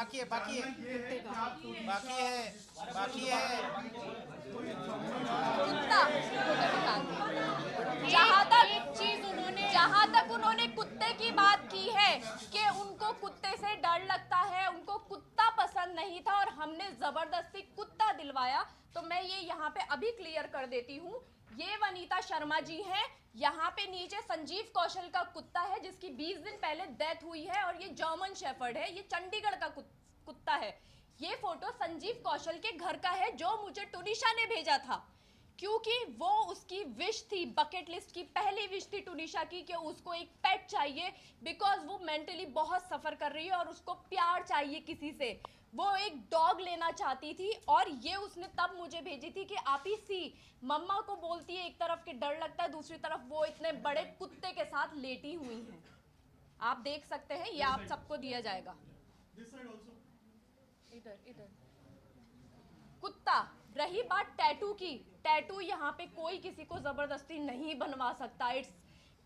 जहाँ तक उन्होंने कुत्ते की बात की है कि उनको कुत्ते से डर लगता है, उनको कुत्ता पसंद नहीं था और हमने जबरदस्ती कुत्ता दिलवाया, तो मैं ये यहाँ पे अभी क्लियर कर देती हूँ, ये वनीता शर्मा जी हैं। यहाँ पे नीचे संजीव कौशल का कुत्ता है जिसकी 20 दिन पहले डेथ हुई है, और ये जर्मन शेफर्ड है, ये चंडीगढ़ का कुत्ता है। ये फोटो संजीव कौशल के घर का है जो मुझे टुनिशा ने भेजा था, क्योंकि वो उसकी विश थी, बकेट लिस्ट की पहली विश थी टुनिशा की कि उसको एक पेट चाहिए, बिकॉज वो मेंटली बहुत सफर कर रही है और उसको प्यार चाहिए किसी से। वो एक डॉग लेना चाहती थी और ये उसने तब मुझे भेजी थी कि आप ही सी मम्मा को बोलती है, एक तरफ के डर लगता है, दूसरी तरफ वो इतने बड़े कुत्ते के साथ लेटी हुई हैं। आप देख सकते हैं, ये आप सबको दिया जाएगा। इधर इधर कुत्ता। रही बात टैटू की, टैटू यहाँ पे कोई किसी को जबरदस्ती नहीं बनवा सकता। इट्स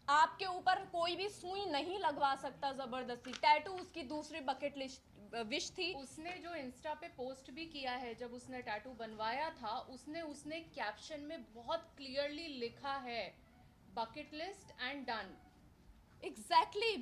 आपके ऊपर कोई भी सुई नहीं लगवा सकता जबरदस्ती। टैटू उसकी दूसरी बकेट लिस्ट विश थी। उसने जो इंस्टा पे पोस्ट भी किया है, जब उसने टैटू बनवाया था, उसने कैप्शन में बहुत क्लियरली लिखा है bucket list and done. Exactly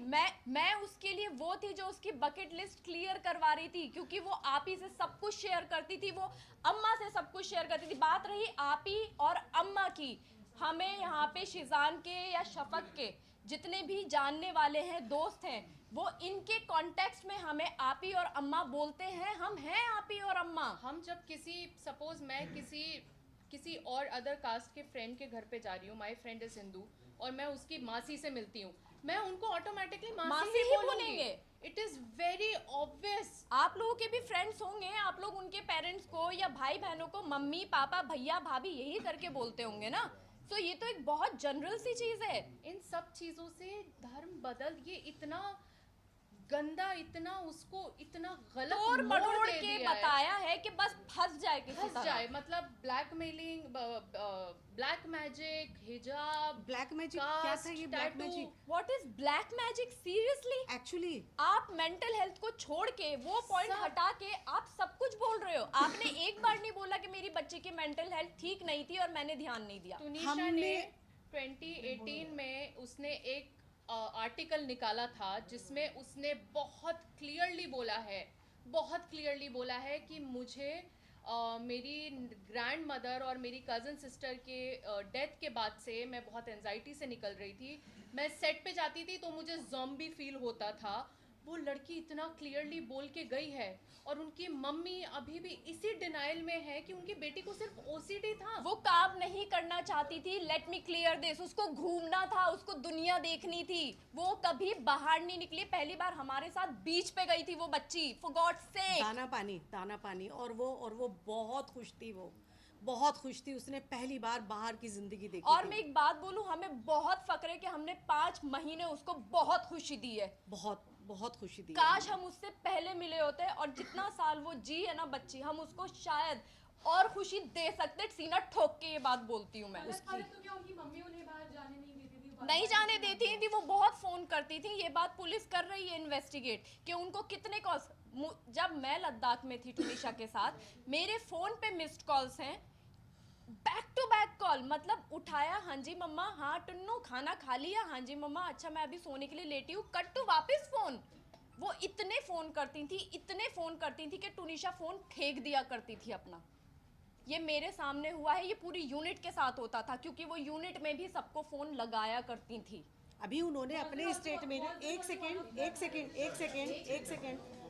मैं उसके लिए वो थी जो उसकी बकेट लिस्ट क्लियर करवा रही थी, क्योंकि वो आप ही से सब कुछ शेयर करती थी, वो अम्मा से सब कुछ शेयर करती थी। बात रही आप ही और अम्मा की, हमें यहाँ पे शिजान के या शफक के जितने भी जानने वाले हैं, दोस्त हैं, वो इनके कॉन्टेक्स्ट में हमें आप ही और अम्मा बोलते हैं। हम हैं आप ही और अम्मा। हम जब सपोज मैं किसी और अदर कास्ट के फ्रेंड के घर पे जा रही हूँ, माय फ्रेंड इज हिंदू, और मैं उसकी मासी से मिलती हूँ, मैं उनको ऑटोमेटिकली मासी ही बोलेंगे। It is very obvious. आप लोगों के भी फ्रेंड्स होंगे, आप लोग उनके पेरेंट्स को या भाई बहनों को मम्मी पापा भैया भाभी यही करके बोलते होंगे ना। तो ये तो एक बहुत जनरल सी चीज है। इन सब चीजों से धर्म बदल, ये इतना गंदा, इतना उसको इतना गलत तोड़ मोड़ मरोड़ दे के दिया है। बताया है कि बस फंस जाए किसी फंस तरह। जाए, मतलब ब्लैकमेलिंग, ब्लैक मैजिक, हिजाब, ब्लैक मैजिक क्या था ये black magic? What is black magic? Seriously actually आप मेंटल हेल्थ को छोड़ के, वो पॉइंट सब- हटा के आप सब कुछ बोल रहे हो। आपने एक बार नहीं बोला कि मेरी बच्ची की मेंटल हेल्थ ठीक नहीं थी और मैंने ध्यान नहीं दिया। टुनीशा ने हमने- 2018 में उसने एक आर्टिकल निकाला था जिसमें उसने बहुत क्लियरली बोला है कि मुझे मेरी ग्रैंड मदर और मेरी कज़न सिस्टर के डेथ के बाद से मैं बहुत एंजाइटी से निकल रही थी। मैं सेट पे जाती थी तो मुझे ज़ॉम्बी फील होता था। वो लड़की इतना क्लियरली बोल के गई है, और उनकी मम्मी अभी भी इसी डिनाइल में है कि उनकी बेटी को सिर्फ ओसीडी था। वो काम नहीं करना चाहती थी। लेट मी क्लियर दिस, उसको घूमना था, उसको दुनिया देखनी थी। वो कभी बाहर नहीं निकली। पहली बार हमारे साथ बीच पे गई थी वो बच्ची, फॉर गॉड्स सेक। दाना पानी और वो बहुत खुश थी, वो बहुत खुश थी। उसने पहली बार बाहर की जिंदगी देखी और थी। मैं एक बात बोलूं, हमें बहुत फक्र है कि हमने 5 महीने उसको बहुत खुशी दी है। बहुत बहुत खुशी दी। काश हम उससे पहले मिले होते, और जितना साल वो जी है ना बच्ची, हम उसको शायद और खुशी दे सकते। सीना ठोक के ये बात बोलती हूँ मैं। नहीं जाने देती थी, वो बहुत फोन करती थी। ये बात पुलिस कर रही है इन्वेस्टिगेट कि उनको कितने कॉल्स। जब मैं लद्दाख में थी टुनीशा के साथ, मेरे फोन पे मिस्ड कॉल्स हैं, बैक टू बैक कॉल। मतलब उठाया, हाँ जी मम्मा, हाँ टुन्नू खाना खा लिया, हाँ जी मम्मा, अच्छा मैं अभी सोने के लिए लेटी हूँ, कट टू वापस फोन। वो इतने फोन करती थी कि टुनीशा फोन फेंक दिया करती थी अपना। ये मेरे सामने हुआ है, ये पूरी यूनिट के साथ होता था, क्योंकि वो यूनिट में भी सबको फोन लगाया करती थी। अभी उन्होंने अपने स्टेटमेंट एक सेकेंड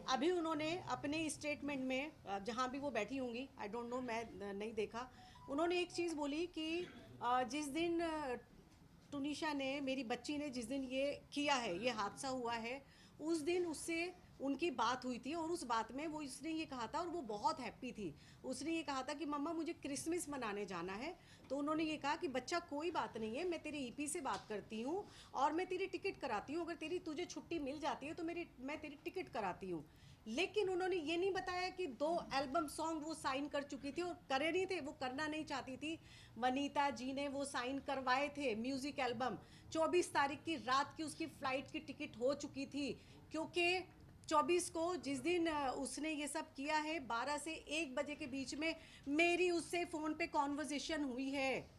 अभी उन्होंने अपने स्टेटमेंट में, जहाँ भी वो बैठी होंगी, आई डोंट नो, मैं नहीं देखा, उन्होंने एक चीज़ बोली कि जिस दिन टुनीशा ने, मेरी बच्ची ने जिस दिन ये किया है, ये हादसा हुआ है, उस दिन उससे उनकी बात हुई थी, और उस बात में वो उसने ये कहा था, और वो बहुत हैप्पी थी। उसने ये कहा था कि मम्मा मुझे क्रिसमस मनाने जाना है। तो उन्होंने ये कहा कि बच्चा कोई बात नहीं है, मैं तेरे ईपी से बात करती हूँ और मैं तेरी टिकट कराती हूँ, अगर तुझे छुट्टी मिल जाती है तो मैं तेरी टिकट कराती हूँ। लेकिन उन्होंने ये नहीं बताया कि 2 एल्बम सॉन्ग वो साइन कर चुकी थी और करे नहीं थे, वो करना नहीं चाहती थी। वनीता जी ने वो साइन करवाए थे म्यूज़िक एल्बम। 24 तारीख की रात की उसकी फ़्लाइट की टिकट हो चुकी थी, क्योंकि 24 को जिस दिन उसने ये सब किया है, 12 से 1 बजे के बीच में मेरी उससे फ़ोन पे कॉन्वर्जेशन हुई है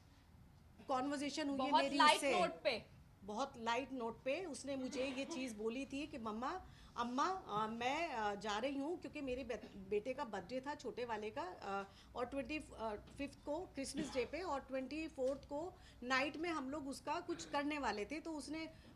बहुत मेरी लाइट उससे। नोट पे। बहुत लाइट नोट पे उसने मुझे ये चीज़ बोली थी कि मम्मा अम्मा मैं जा रही हूँ क्योंकि मेरे बेटे का बर्थडे था, छोटे वाले का, और 25 को क्रिसमस डे पे और 24 को नाइट में हम लोग उसका कुछ करने वाले थे। तो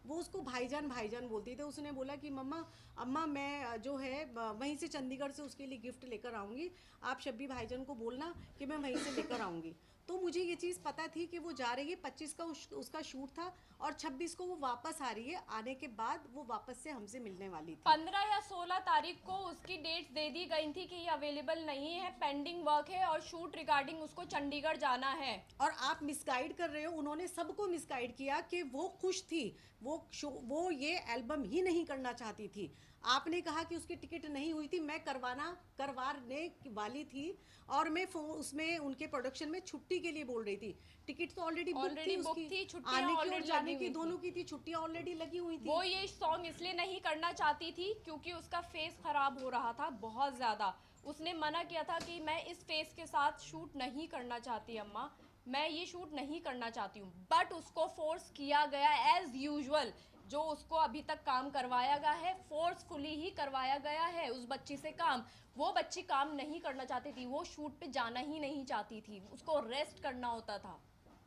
वो उसको भाईजान भाईजान बोलती थी। उसने बोला कि मम्मा अम्मा मैं जो है वहीं से चंडीगढ़ से उसके लिए गिफ्ट लेकर आऊँगी, आप शब्बी भाईजान को बोलना कि मैं वहीं से लेकर आऊँगी। तो मुझे ये चीज़ पता थी कि वो जा रही है, 25 का उसका शूट था और 26 को वो वापस आ रही है। आने के बाद वो वापस से हमसे मिलने वाली थी। 15 या 16 तारीख को उसकी डेट्स दे दी गई थी कि ये अवेलेबल नहीं है, पेंडिंग वर्क है और शूट रिगार्डिंग उसको चंडीगढ़ जाना है। और आप मिसगाइड कर रहे हो, उन्होंने सबको मिसगाइड किया कि वो खुश थी, वो ये एल्बम ही नहीं करना चाहती थी। आपने कहा कि उसकी टिकट नहीं हुई थी, मैं करवाने वाली थी और मैं उसमें उनके प्रोडक्शन में छुट्टी के लिए बोल रही थी। टिकट तो ऑलरेडी बुक थी उसकी, छुट्टियां आने की और ऑलरेडी जाने लगी की हुई दोनों की थी, छुट्टियां ऑलरेडी लगी हुई थी। वो ये सॉन्ग इसलिए नहीं करना चाहती थी क्योंकि उसका फेस खराब हो रहा था बहुत ज़्यादा। उसने मना किया था कि मैं इस फेस के साथ शूट नहीं करना चाहती अम्मा, मैं ये शूट नहीं करना चाहती हूँ। बट उसको फोर्स किया गया एज यूजुअल, जो उसको अभी तक काम करवाया गया है फोर्सफुली ही करवाया गया है उस बच्ची से काम। वो बच्ची काम नहीं करना चाहती थी, वो शूट पे जाना ही नहीं चाहती थी, उसको रेस्ट करना होता था।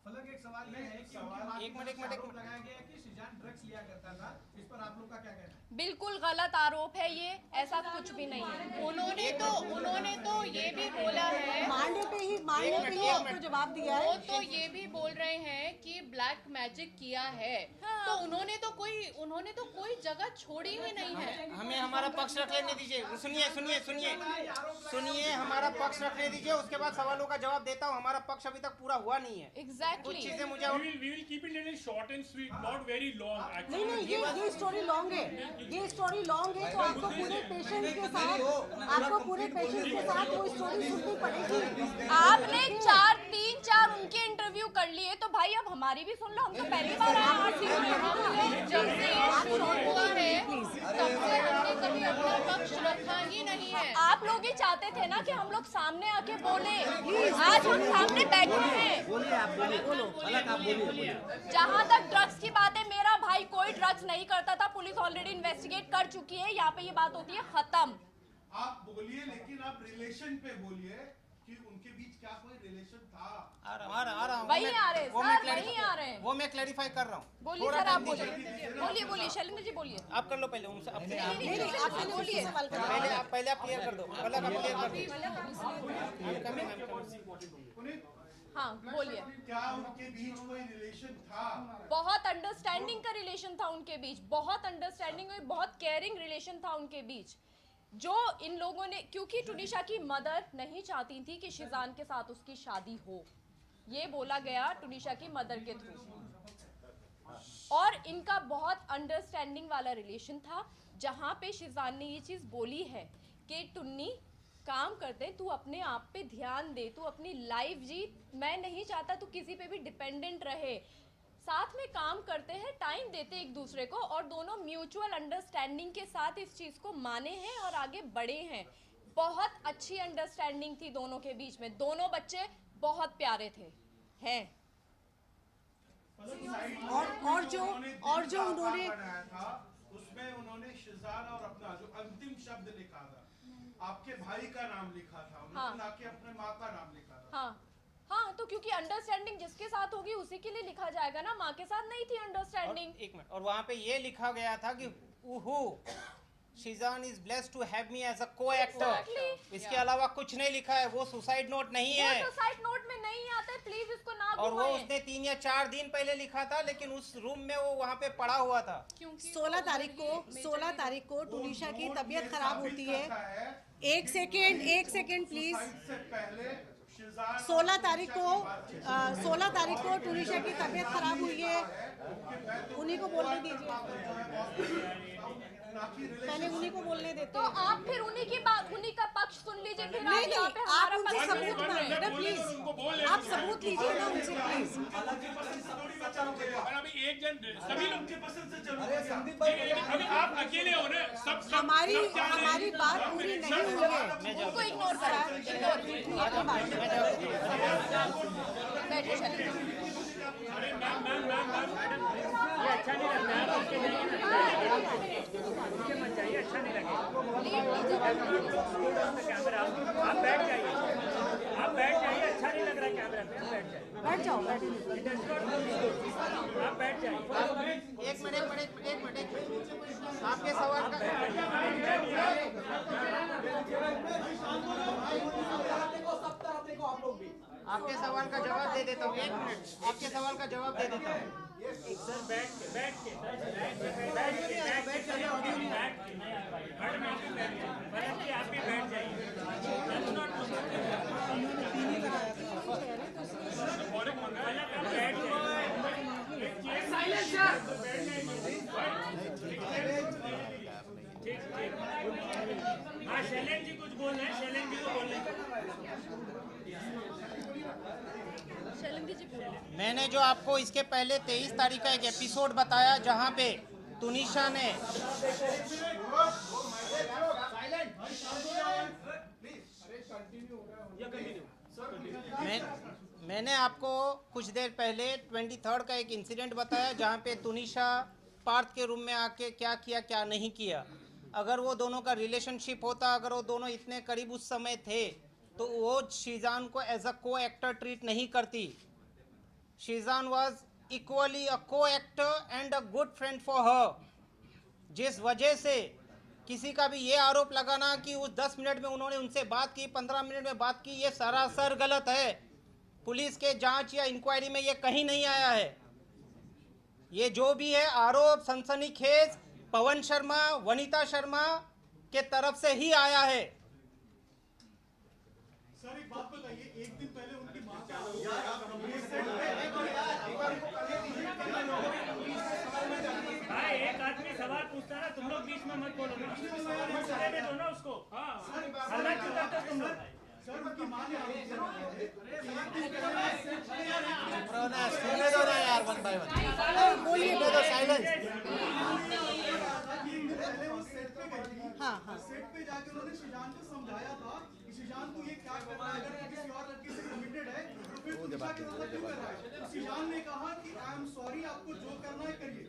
फलक एक सवाल ये है कि एक मिनट लगाया गया है कि शिजान ड्रग्स लिया करता था, इस पर आप लोग का क्या कहना है? बिल्कुल गलत आरोप है ये, ऐसा कुछ भी नहीं है। उन्होंने तो ये भी बोला है, मांडे पे ही आपको जवाब दिया है। वो तो ये भी बोल रहे हैं कि ब्लैक मैजिक किया है। तो उन्होंने तो कोई जगह छोड़ी ही नहीं है। हमें हमारा पक्ष रख लेने दीजिए। सुनिए हमारा पक्ष रखने दीजिए, उसके बाद सवालों का जवाब देता हूँ। हमारा पक्ष अभी तक पूरा हुआ नहीं है। कुछ एग्जैक्टली चीजें मुझे We will keep it little short and sweet, not very long actually. नहीं, ये स्टोरी लॉन्ग है, ये स्टोरी लॉन्ग है। तो आपको पूरे पेशेंस के साथ वो स्टोरी सुननी पड़ेगी। आपने 4 उनके इंटरव्यू कर लिए, तो भाई अब हमारी भी सुन लो। हम तो पहली बार आए। जब से ये शुरू हुआ है तब से हमने कभी अपना पक्ष रखा ही नहीं है। आप लोग ही चाहते थे ना कि हम लोग सामने आके बोले। आज हम सामने बैठे हैं। जहाँ तक ड्रग्स की बात है, मेरा भाई कोई ड्रग्स नहीं करता था। पुलिस ऑलरेडी इन्वेस्टिगेट कर चुकी है। यहाँ पे ये बात होती है खत्म। आप बोलिए, लेकिन आप रिलेशन पे बोलिए कि उनके बीच क्या कोई रिलेशन था। आ रहा हूँ। वही आ रहे हैं वो सर, मैं वही आ रहे हैं। वो मैं क्लैरिफाई कर रहा हूँ। बोलिए सर, आप बोलिए शैलेंद्र जी बोलिए। आप कर लो पहले उनसे अपने आप। नहीं, आप पहले बोलिए। पहले आप क्लियर कर दो। पहले आप क्लियर कर दो। हाँ बोलिए। क्या उनके बीच कोई रिलेशन था? बहुत अंडरस्टैंडिंग का रिलेशन था उनके बीच, बहुत अंडरस्टैंडिंग और बहुत केयरिंग रिलेशन था उनके बीच। जो इन लोगों ने, क्योंकि टुनिशा की मदर नहीं चाहती थी कि शिजान के साथ उसकी शादी हो, ये बोला गया टुनिशा की मदर के थ्रू। और इनका बहुत अंडरस्टैंडिंग वाला रिलेशन था, जहाँ पे शिजान ने ये चीज़ बोली है कि टुन्नी काम करते हैं, तू अपने आप पे ध्यान दे, तू अपनी लाइफ जी, मैं नहीं चाहता तू किसी पे भी डिपेंडेंट रहे, साथ में काम करते हैं, टाइम देते एक दूसरे को और दोनों म्यूचुअल अंडरस्टैंडिंग के साथ इस चीज़ को माने हैं और आगे बढ़े हैं। बहुत अच्छी अंडरस्टैंडिंग थी दोनों के बीच में, दोनों बच्चे बहुत प्यारे थे हैं। और जो उन्होंने बनाया था उसमें उन्होंने शिजान और अपना जो अंतिम शब्द लिखा था, आपके भाई का नाम लिखा था, उन्होंने ना कि अपने माँ का नाम लिखा था। हाँ, तो क्योंकि अंडरस्टैंडिंग जिसके साथ होगी उसी के लिए लिखा जाएगा ना, माँ के साथ नहीं थी अंडरस्टैंडिंग। एक मिनट, और वहाँ पे ये लिखा गया था कि Sheezan is blessed to have me as a co-actor. इसके अलावा कुछ नहीं लिखा है। वो सुसाइड नोट नहीं है, वो सुसाइड नोट में नहीं आता है, प्लीज इसको ना और वो घुमाएं। उसने 3 या 4 दिन पहले लिखा था, लेकिन उस रूम में वो वहाँ पे पड़ा हुआ था। 16 तारीख को टुनिशा की तबीयत खराब होती है। एक सेकेंड प्लीज। 16 तारीख को टुनिशा की तबीयत खराब हुई है, उन्हीं को बोलने दीजिए, पहले उन्हीं को बोलने देते तो हैं। आप फिर उन्हीं का पक्ष सुन लीजिए, फिर नहीं, यहाँ पे आप हमारा उनसे पक्ष सबूत मांगिए ना प्लीज, आप सबूत लीजिए ना उनसे प्लीज। और अभी एक जन सभी लोग के पसंद से चलो। अभी आप अकेले हो ना, सब हमारी बात पूरी नहीं हुई है। उनको इग्नोर करा, इग्नोर। बैठो शैलेंद्र। अरे मैम मैडम ये अच्छा नहीं लगता है, आप उसके जाइए ना, उसके मत जाइए, अच्छा नहीं लगेगा। कैमरा आप बैठ जाइए, अच्छा नहीं लग रहा है कैमरा पे, आप बैठ जाइए। बैठ जाओ, बैठ आप बैठ जाइए। एक मिनट आपके सवाल का आपके सवाल का जवाब दे देता हूँ। एक मिनट, आपके सवाल का जवाब दे देता हूँ। सर बैठ के आप भी बैठ जाइए। हाँ शैलेंद्र जी कुछ बोल रहे हैं, शैलेंद्र जी को बोल रहे हैं। मैंने जो आपको इसके पहले 23 तारीख का एक एपिसोड बताया जहाँ पे तुनिशा ने मैंने आपको कुछ देर पहले 23 का एक इंसिडेंट बताया जहाँ पे तुनिशा पार्थ के रूम में आके क्या किया क्या नहीं किया। अगर वो दोनों का रिलेशनशिप होता, अगर वो दोनों इतने करीब उस समय थे, तो वो शीजान को एज अ को एक्टर ट्रीट नहीं करती। शीजान वॉज इक्वली अ को actor and a good friend for her. जिस वजह से किसी का भी ये आरोप लगाना कि उस 10 मिनट में उन्होंने उनसे बात की, 15 मिनट में बात की, ये सरासर गलत है। पुलिस के जांच या इंक्वायरी में ये कहीं नहीं आया है। ये जो भी है आरोप सनसनीखेज पवन शर्मा, वनीता शर्मा के तरफ से ही आया है। सर एक बात बताइए, एक दिन पहले उनकी मां भाई एक आदमी सवाल पूछता है ना, तुम लोग बीच में मत बोलो ना, दे दो ना उसको। हाँ हल्ला क्यों करते हो तुम लोग? सर उनकी मां ने बोलिए हाँ हाँ सेट पे जाकर उन्होंने शीजान को समझाया था कि शीजान को ये क्या कर रहा है, अगर किसी और लड़की से कमिटेड है तो फिर तुनिशा के साथ क्यों कर रहा है। तो शीजान ने कहा कि आई एम सॉरी, आपको जो करना है करिए।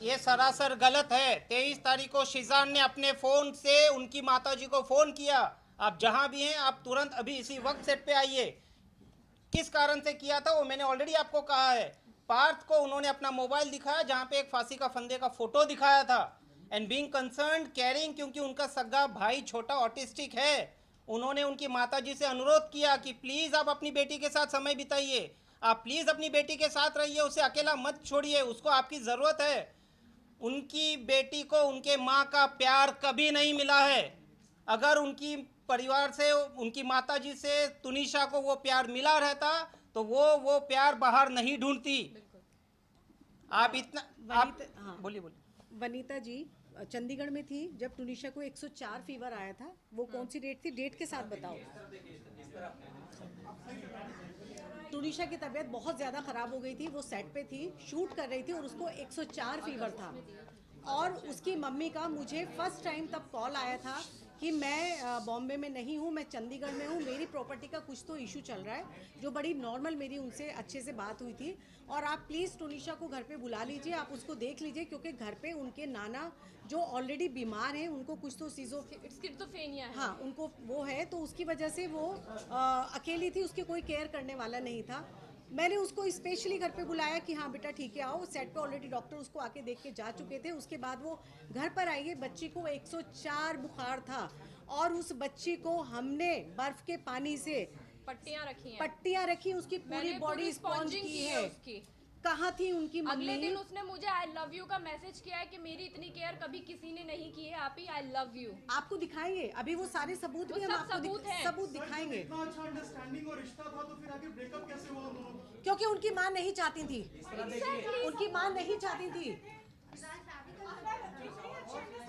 ये सरासर गलत है। 23 तारीख को शीजान ने अपने फोन से उनकी माताजी को फोन किया, आप जहां भी हैं आप तुरंत अभी इसी वक्त सेट पे आइए। किस कारण से किया था वो मैंने ऑलरेडी आपको कहा है। पार्थ को उन्होंने अपना मोबाइल दिखाया जहां पे एक फांसी का फंदे का फोटो दिखाया था। एंड बीइंग कंसर्न्ड केयरिंग, क्योंकि उनका सगा भाई छोटा ऑटिस्टिक है, उन्होंने उनकी माताजी से अनुरोध किया कि प्लीज़ आप अपनी बेटी के साथ समय बिताइए, आप प्लीज़ अपनी बेटी के साथ रहिए, उसे अकेला मत छोड़िए, उसको आपकी ज़रूरत है। उनकी बेटी को उनके माँ का प्यार कभी नहीं मिला है। अगर उनकी परिवार से, उनकी माताजी से तुनिशा को वो प्यार मिला रहता तो वो प्यार बाहर नहीं ढूंढती। आप इतना आप हाँ। बोलिए। वनीता जी चंडीगढ़ में थी जब तुनिशा को 104 फीवर आया था। वो कौन सी डेट थी, डेट के साथ बताओ। तुनिशा की तबीयत बहुत ज़्यादा ख़राब हो गई थी, वो सेट पे थी, शूट कर रही थी और उसको 104 फीवर था। और उसकी मम्मी का मुझे फर्स्ट टाइम तब कॉल आया था कि मैं बॉम्बे में नहीं हूँ, मैं चंडीगढ़ में हूँ, मेरी प्रॉपर्टी का कुछ तो इशू चल रहा है, जो बड़ी नॉर्मल मेरी उनसे अच्छे से बात हुई थी। और आप प्लीज़ तुनिशा को घर पे बुला लीजिए, आप उसको देख लीजिए, क्योंकि घर पे उनके नाना जो ऑलरेडी बीमार हैं, उनको कुछ तो स्किज़ोफ्रेनिया है। हाँ उनको वो है, तो उसकी वजह से वो अकेली थी, उसके कोई केयर करने वाला नहीं था। मैंने उसको स्पेशली घर पे बुलाया कि हाँ बेटा ठीक है आओ। सेट पे ऑलरेडी डॉक्टर उसको आके देख के जा चुके थे। उसके बाद वो घर पर आई है। बच्ची को 104 बुखार था और उस बच्ची को हमने बर्फ के पानी से पट्टियां रखी, उसकी पूरी बॉडी स्पॉन्ज की है। कहाँ थी उनकी मम्मी? अगले दिन उसने मुझे आई लव यू का मैसेज किया है कि मेरी इतनी केयर कभी किसी ने नहीं की है, आप ही आई लव यू। आपको दिखाएंगे अभी वो सारे सबूत भी हम आपको सबूत दिखाएंगे। इतना अच्छा अंडरस्टैंडिंग और रिश्ता था तो फिर आगे ब्रेकअप कैसे हुआ उन दोनों का? क्योंकि उनकी माँ नहीं चाहती थी। उनकी माँ नहीं चाहती थी।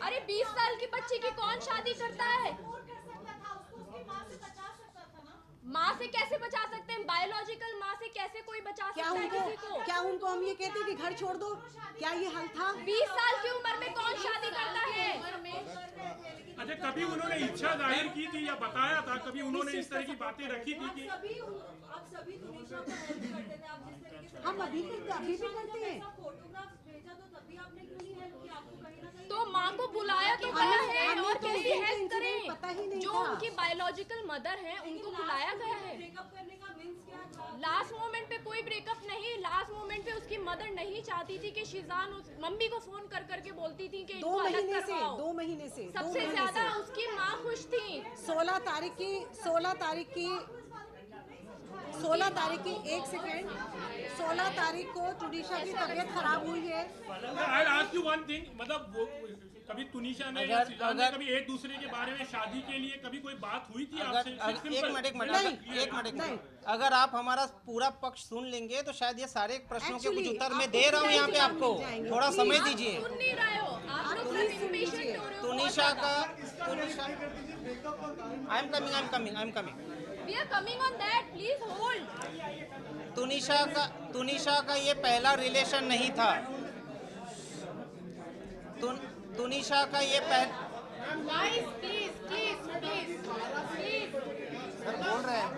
अरे 20 साल की बच्ची की कौन शादी करता है? माँ से कैसे बचा सकते हैं? बायोलॉजिकल माँ से कैसे कोई बचा क्या सकता है उनको किसी को? क्या उनको हम ये कहते हैं कि घर छोड़ दो? क्या ये हल था? 20 साल की उम्र में कौन शादी करता है? अच्छा, कभी उन्होंने इच्छा जाहिर की थी या बताया था? कभी उन्होंने इस तरह की बातें रखी थी कि आप सभी तुनिशा को हेल्प करते थे, आप जिस तरीके से हम अभी भी करते हैं। फोटोग्राफ्स भेजा तो तभी आपने क्यों नहीं हेल्प किया? आपको कहीं ना कहीं तो माँ को बुलाया तो गया है, हमें और तो कैसे ये हेल्प इंसिडेंट पता ही करें? नहीं जो था। उनकी बायोलॉजिकल मदर हैं उनको बुलाया गया है। ब्रेकअप करने का मीन्स क्या था? लास्ट मोमेंट पे कोई ब्रेकअप नहीं, लास्ट मोमेंट पे उसकी मदर नहीं चाहती थी कि शीजान उस मम्मी को फोन कर करके बोलती थी कि इनको दो अलग महीने से करवाओ। 2 महीने से सबसे ज्यादा उसकी माँ खुश थी। 16 तारीख की 1 सेकेंड 16 तारीख को तुनिशा की तबीयत खराब हुई है। I'll ask you one thing, मतलब वो कभी तुनिशा ने या सीजान ने कभी एक दूसरे के बारे में शादी के लिए कभी कोई बात हुई थी आपसे? एक मिनट, अगर आप हमारा पूरा पक्ष सुन लेंगे तो शायद ये सारे प्रश्नों के कुछ Actually, उत्तर मैं आपको दे रहा हूँ यहाँ पे time आपको, जाएंगे। थोड़ा Please, समय आप दीजिए। सुन नहीं रहे हो, आप लोग प्लीज सब सुन impatient लीजिए। हो रहे हो। तुनिशा का ब्रेकअप का कारण I am coming. We are coming on that, please hold. Tunisha का ये पहला रिलेशन नहीं था। तुनिशा का ये Guys, please. बोल रहे हैं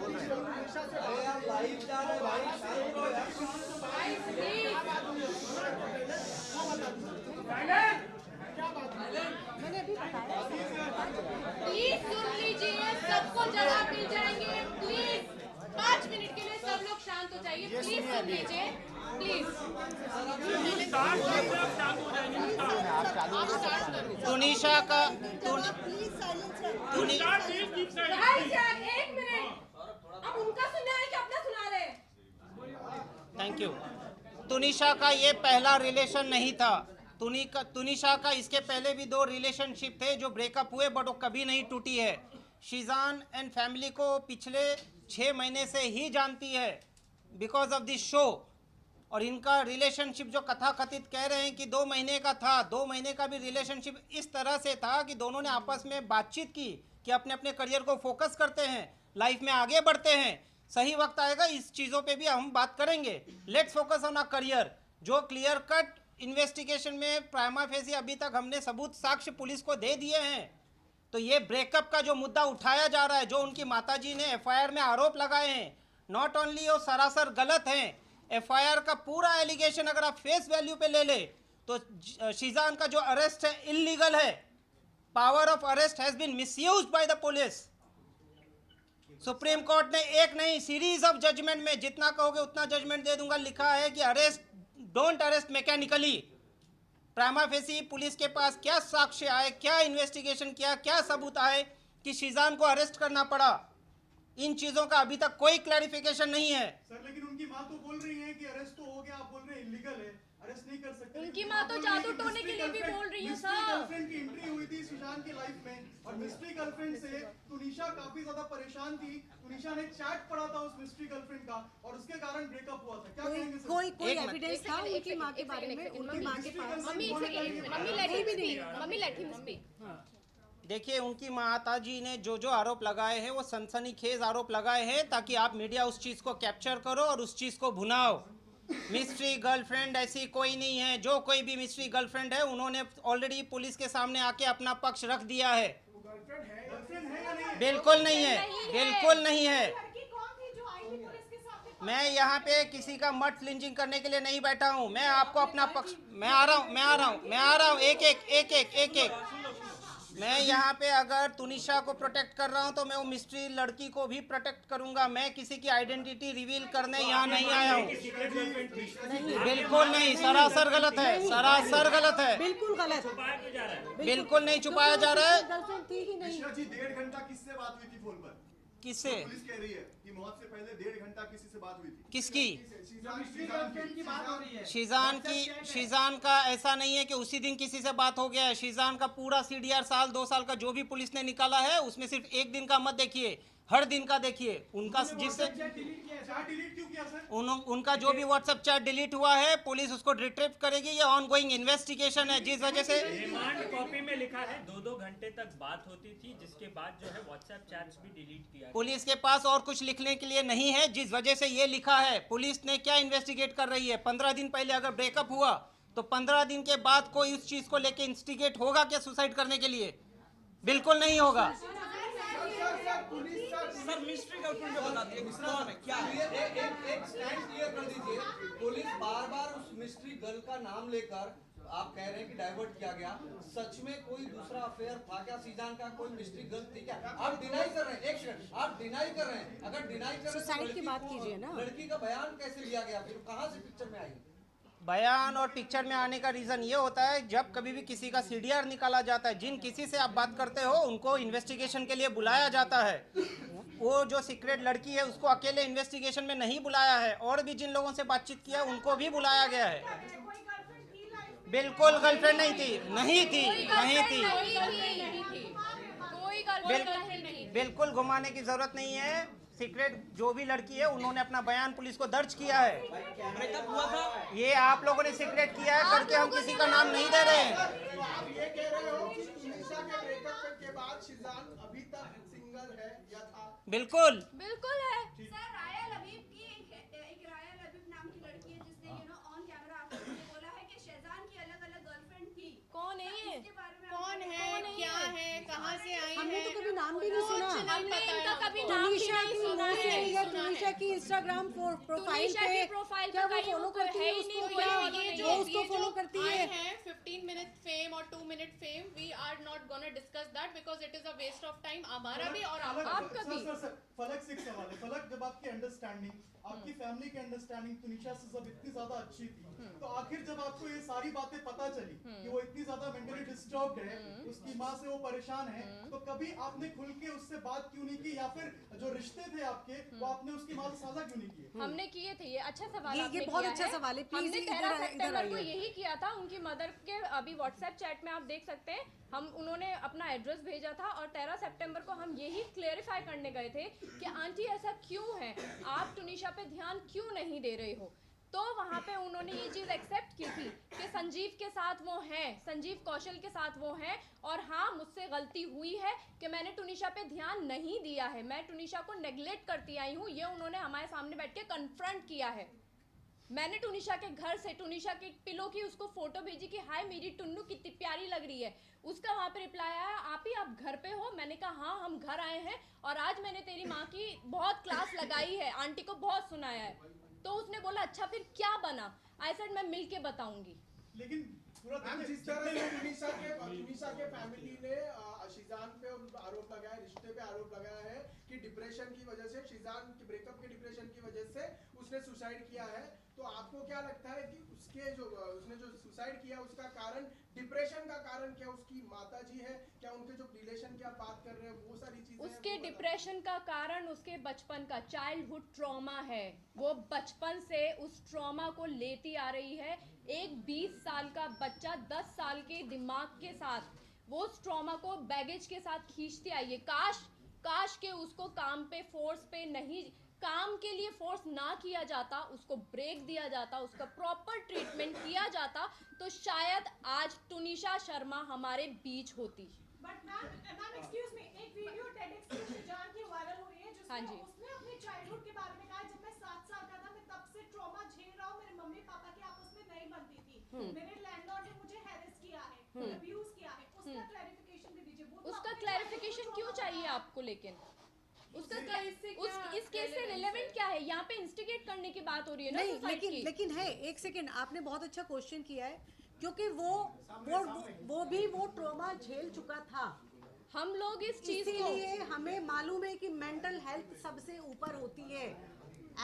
मैंने अभी बताया। प्लीज सुन लीजिए, सबको जवाब मिल जाएंगे। प्लीज 5 मिनट के लिए सब लोग शांत हो जाइए। प्लीज सुन लीजिए, प्लीज। स्टार्ट करते आप शांत हो जाएंगे। आप स्टार्ट करो। तुनिशा का Start, please keep silent. Guys, यार, 1 मिनट। अब उनका सुना है कि अपना सुना रहे हैं? Thank you. तुनिशा का ये पहला रिलेशन नहीं था। तुनिशा का इसके पहले भी 2 रिलेशनशिप थे जो ब्रेकअप हुए, बट वो कभी नहीं टूटी है। शीजान एंड फैमिली को पिछले 6 महीने से ही जानती है बिकॉज ऑफ दिस शो। और इनका रिलेशनशिप जो कथाकथित कह रहे हैं कि 2 महीने का था, 2 महीने का भी रिलेशनशिप इस तरह से था कि दोनों ने आपस में बातचीत की कि अपने अपने करियर को फोकस करते हैं, लाइफ में आगे बढ़ते हैं। सही वक्त आएगा, इस चीज़ों पे भी हम बात करेंगे। Let's focus on a career. जो क्लियर कट इन्वेस्टिगेशन में प्राइमा फेसी अभी तक हमने सबूत साक्ष्य पुलिस को दे दिए हैं। तो ये ब्रेकअप का जो मुद्दा उठाया जा रहा है, जो उनकी माताजी ने एफआईआर में आरोप लगाए हैं, नॉट ओनली वो सरासर गलत हैं, एफआईआर का पूरा एलिगेशन अगर आप फेस वैल्यू पे ले ले तो शीजान का जो अरेस्ट है इलीगल है। Power of arrest has been misused by the police. Supreme court ने एक नहीं सीरीज ऑफ जजमेंट में, जितना कहोगे उतना जजमेंट दे दूंगा, लिखा है कि arrest, don't arrest mechanically. Prima facie police के पास क्या साक्ष्य आए, क्या इन्वेस्टिगेशन किया, क्या सबूत आए कि शीजान को अरेस्ट करना पड़ा, इन चीजों का अभी तक कोई क्लैरिफिकेशन नहीं है। सर लेकिन उनकी माँ तो बोल रही है कि अरेस्ट तो हो गया, आप बोल रहे हैं इलीगल है, अरेस्ट नहीं कर सकते। उनकी माँ तो जादू टोने के लिए भी बोल रही है सर। गर्लफ्रेंड की एंट्री हुई थी शीजान की लाइफ में, और मिस्ट्री गर्लफ्रेंड से तुनिशा काफी ज्यादा परेशान थी। तुनिशा ने चैट पढ़ा था उस मिस्ट्री गर्लफ्रेंड का, और उसके कारण ब्रेकअप हुआ था। क्या कहेंगे सर? कोई एक मिनट। एविडेंस था उनकी माँ के बारे में? उनकी माँ के पास मम्मी लेट हिम स्पीक। देखिए, उनकी माताजी ने जो जो आरोप लगाए हैं वो सनसनीखेज आरोप लगाए हैं, ताकि आप मीडिया उस चीज़ को कैप्चर करो और उस चीज़ को भुनाओ। मिस्ट्री गर्लफ्रेंड ऐसी कोई नहीं है। जो कोई भी मिस्ट्री गर्लफ्रेंड है, उन्होंने ऑलरेडी पुलिस के सामने आके अपना पक्ष रख दिया है। गर्लफ्रेंड है या नहीं? बिल्कुल नहीं है, बिल्कुल नहीं है। लड़की कौन थी जो आई थी पुलिस के सामने? मैं यहाँ पे किसी का मत लिंचिंग करने के लिए नहीं बैठा हूँ। मैं आपको अपना पक्ष, मैं आ रहा हूँ एक। मैं यहाँ पे अगर तुनिशा को प्रोटेक्ट कर रहा हूँ तो मैं वो मिस्ट्री लड़की को भी प्रोटेक्ट करूंगा। मैं किसी की आइडेंटिटी रिवील करने यहाँ नहीं आया हूँ। बिल्कुल नहीं, सरासर गलत है, सरासर गलत है, बिल्कुल गलत। बिल्कुल नहीं छुपाया जा रहा है। गर्लफ्रेंड थी ही नहीं। मिश्रा जी 1.5 घंटा किससे बात हुई थी फोन पर? किससे? पुलिस कह रही है कि मौत से पहले 1.5 घंटा किसी से बात हुई थी। किसकी? मिस्ट्री गर्लफ्रेंड की बात हो रही है। शीजान का ऐसा नहीं है कि उसी दिन किसी से बात हो गया है। शीजान का पूरा सीडीआर साल 2 साल का जो भी पुलिस ने निकाला है, उसमें सिर्फ एक दिन का मत देखिए। हर दिन का देखिए उनका, जिससे डिलीट क्यों किया सर? उनका जो भी व्हाट्सएप चैट डिलीट हुआ है पुलिस उसको रिट्रीव करेगी। ये ऑनगोइंग इन्वेस्टिगेशन है, जिस वजह से रिमांड कॉपी में लिखा है 2-2 घंटे तक बात होती थी, जिसके बाद जो है व्हाट्सएप चैट्स भी डिलीट किया। पुलिस के पास और कुछ लिखने के लिए नहीं है, जिस वजह से ये लिखा है। पुलिस ने क्या इन्वेस्टिगेट कर रही है? 15 दिन पहले अगर ब्रेकअप हुआ तो 15 दिन के बाद कोई उस चीज को लेके इंस्टिगेट होगा क्या सुसाइड करने के लिए? बिल्कुल नहीं होगा। सर मिस्ट्री गर्लफ्रेंड जो बताती है कौन है, क्या है? एक स्टैंड क्लियर कर दीजिए। पुलिस बार-बार उस मिस्ट्री गर्ल का नाम लेकर आप कह रहे हैं कि डाइवर्ट किया गया। सच में कोई दूसरा अफेयर था क्या? सीजान का कोई मिस्ट्री गर्ल थी क्या? आप डिनाई कर रहे हैं, एक सेकंड, आप डिनाई कर रहे हैं। अगर डिनाई कर रहे हैं सुसाइड की बात कीजिए ना। लड़की का बयान कैसे लिया गया, फिर कहाँ से पिक्चर में आई? बयान और पिक्चर में आने का रीज़न ये होता है, जब कभी भी किसी का सीडीआर निकाला जाता है, जिन किसी से आप बात करते हो उनको इन्वेस्टिगेशन के लिए बुलाया जाता है। वो जो सीक्रेट लड़की है उसको अकेले इन्वेस्टिगेशन में नहीं बुलाया है, और भी जिन लोगों से बातचीत किया उनको भी बुलाया गया है। बिल्कुल गर्लफ्रेंड नहीं थी, नहीं थी, नहीं थी, कोई गर्लफ्रेंड नहीं थी। बिल्कुल घुमाने की जरूरत नहीं है। सीक्रेट जो भी लड़की है उन्होंने अपना बयान पुलिस को दर्ज किया है। ब्रेकअप हुआ था? ये आप लोगों ने सीक्रेट किया है करके हम किसी का नाम नहीं दे रहे हैं। तो आप ये कह रहे हो कि तुनिशा के ब्रेकअप के बाद शिजान अभी तक सिंगल है या था? बिल्कुल बिल्कुल है। सर राया लबीब की एक राया लबीब नाम की लड़की है जिसने ऑन कैमरा आपको बोला है कि शहजान की अलग-अलग गर्लफ्रेंड थी। कौन है ये? इसके बारे में कौन है, क्या है, कहाँ से आई है? हमने तो कभी नाम भी नहीं सुना। हमने इनका कभी नाम भी तुनिशा नहीं की सुना उनसे है। या तुनिशा की इंस्टाग्राम प्रोफाइल तुनिशा पे की प्रोफाइल क्या पे वो कहीं फॉलो उनको करती है है ही उसको? नहीं, क्या ये वो उसको फॉलो करती है? 15 मिनट फेम और 2 minute fame, we are not gonna discuss that because it is a waste of time हमारा भी और आपका भी। सर फलक से एक सवाल है। फलक, जब आपकी अंडरस्टैंडिंग, आपकी फैमिली की अंडरस्टैंडिंग तुनिशा से जब इतनी ज्यादा अच्छी थी, तो आखिर जब आपको ये सारी बातें पता चली कि वो इतनी ज्यादा मेंटली डिस्टर्ब्ड है, उसकी माँ से वो परेशान है, तो कभी आपने खुल के उससे बात क्यों नहीं की, या फिर जो रिश्ते थे आपके वो आपने उसकी माँ से साझा क्यों नहीं किए? हमने किए थे। ये अच्छा सवाल ये आपने बहुत किया अच्छा सवाल है। प्लीज हमने इधर 13 सितंबर को आइए। यही किया था। उनकी मदर के अभी व्हाट्सएप चैट में आप देख सकते हैं, उन्होंने अपना एड्रेस भेजा था और 13 सितंबर को हम यही क्लेरिफाई करने गए थे कि आंटी ऐसा क्यों है, आप तुनिशा पे ध्यान क्यों नहीं दे रहे हो। तो वहाँ पे उन्होंने ये चीज़ एक्सेप्ट की थी कि संजीव के साथ वो हैं, संजीव कौशल के साथ वो हैं, और हाँ मुझसे गलती हुई है कि मैंने तुनिशा पे ध्यान नहीं दिया है, मैं तुनिशा को नेग्लेक्ट करती आई हूँ। ये उन्होंने हमारे सामने बैठ के कन्फ्रंट किया है। मैंने तुनिशा के घर से तुनिशा के पिलो की उसको फोटो भेजी कि हाय मेरी टुन्नू कितनी प्यारी लग रही है। उसका वहाँ पे रिप्लाई आया, आप घर पे हो? मैंने कहा हाँ हम घर आए हैं और आज मैंने तेरी माँ की बहुत क्लास लगाई है, आंटी को बहुत सुनाया है। तो उसने बोला अच्छा फिर क्या बना? आई सेड मैं मिल के बताऊंगी। लेकिन पूरा जिस तरह से तुनिशा के फैमिली ने शिजान पे आरोप लगाया, रिश्ते पे आरोप लगाया है कि डिप्रेशन की वजह से, शिजान की ब्रेकअप के डिप्रेशन की वजह से उसने सुसाइड किया है, तो आपको क्या लगता है कि उसने जो सुसाइड किया उसका कारण, डिप्रेशन का कारण क्या उसकी माताजी है क्या, उनके जो रिलेशन की आप बात कर रहे हैं वो सारी चीजें? उसके डिप्रेशन का कारण उसके बचपन का चाइल्डहुड ट्रॉमा है। वो बचपन से उस ट्रॉमा को लेती आ रही है। एक 20 साल का बच्चा 10 साल के दिमाग के साथ वो उस ट्रॉमा को बैगेज के साथ खींचती आई है। काश के उसको काम पे फोर्स पे नहीं, काम के लिए फोर्स ना किया जाता, उसको ब्रेक दिया जाता, उसका प्रॉपर ट्रीटमेंट किया जाता, तो शायद आज तुनिशा शर्मा हमारे बीच होती। बट मैम एक्सक्यूज मी, एक वीडियो टेडएक्स की शिजान की वायरल हो रही है जिसमें हाँ जी। उसने अपने चाइल्डहुड के बारे में कहा, जब मैं 7 साल का था मैं तब से ट्रॉमा झेल रहा हूँ, मेरे मम्मी पापा की आपस में नहीं बनती थी, मेरे लैंडलॉर्ड ने मुझे हैरेस किया है, अब्यूज किया है। उसका क्लैरिफिकेशन भी दीजिए। वो तो उसका अपने क्लैरिफिकेशन childhood क्यों trauma चाहिए बता आपको? लेकिन उसका क्या इस केस से रिलेवेंट क्या है? यहाँ पे इंस्टिगेट करने की बात हो रही है ना नहीं, सुसाइड की। लेकिन है, एक सेकंड, आपने बहुत अच्छा क्वेश्चन किया है, क्योंकि वो भी वो ट्रॉमा झेल चुका था। हम लोग इस चीज को, इसीलिए हमें मालूम है कि मेंटल हेल्थ सबसे ऊपर होती है।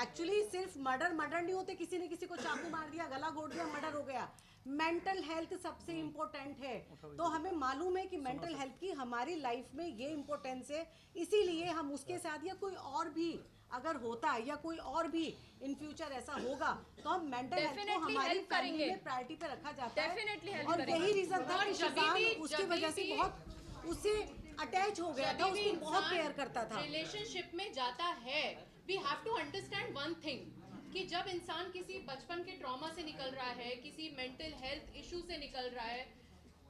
एक्चुअली सिर्फ मर्डर नहीं होते, किसी ने किसी को चाकू मार दिया, गला घोट दिया, मर्डर हो गया। मेंटल हेल्थ सबसे इम्पोर्टेंट है। तो हमें मालूम है कि मेंटल हेल्थ की हमारी लाइफ में ये इम्पोर्टेंस है, इसीलिए हम उसके साथ, या कोई और भी अगर होता है या कोई और भी इन फ्यूचर ऐसा होगा, तो हम मेंटल हेल्थ को Definitely हमारी help फैमिली करेंगे। में प्रायोरिटी पे रखा जाता Definitely है। help और करेंगे। यही रीजन था कि और शिजान जब उसकी भी वजह से बहुत, उससे अटैच हो गया था, उसको बहुत केयर करता था। रिलेशनशिप में जाता है, we have to understand one thing कि जब इंसान किसी बचपन के ट्रॉमा से निकल रहा है, किसी मेंटल हेल्थ इशू से निकल रहा है,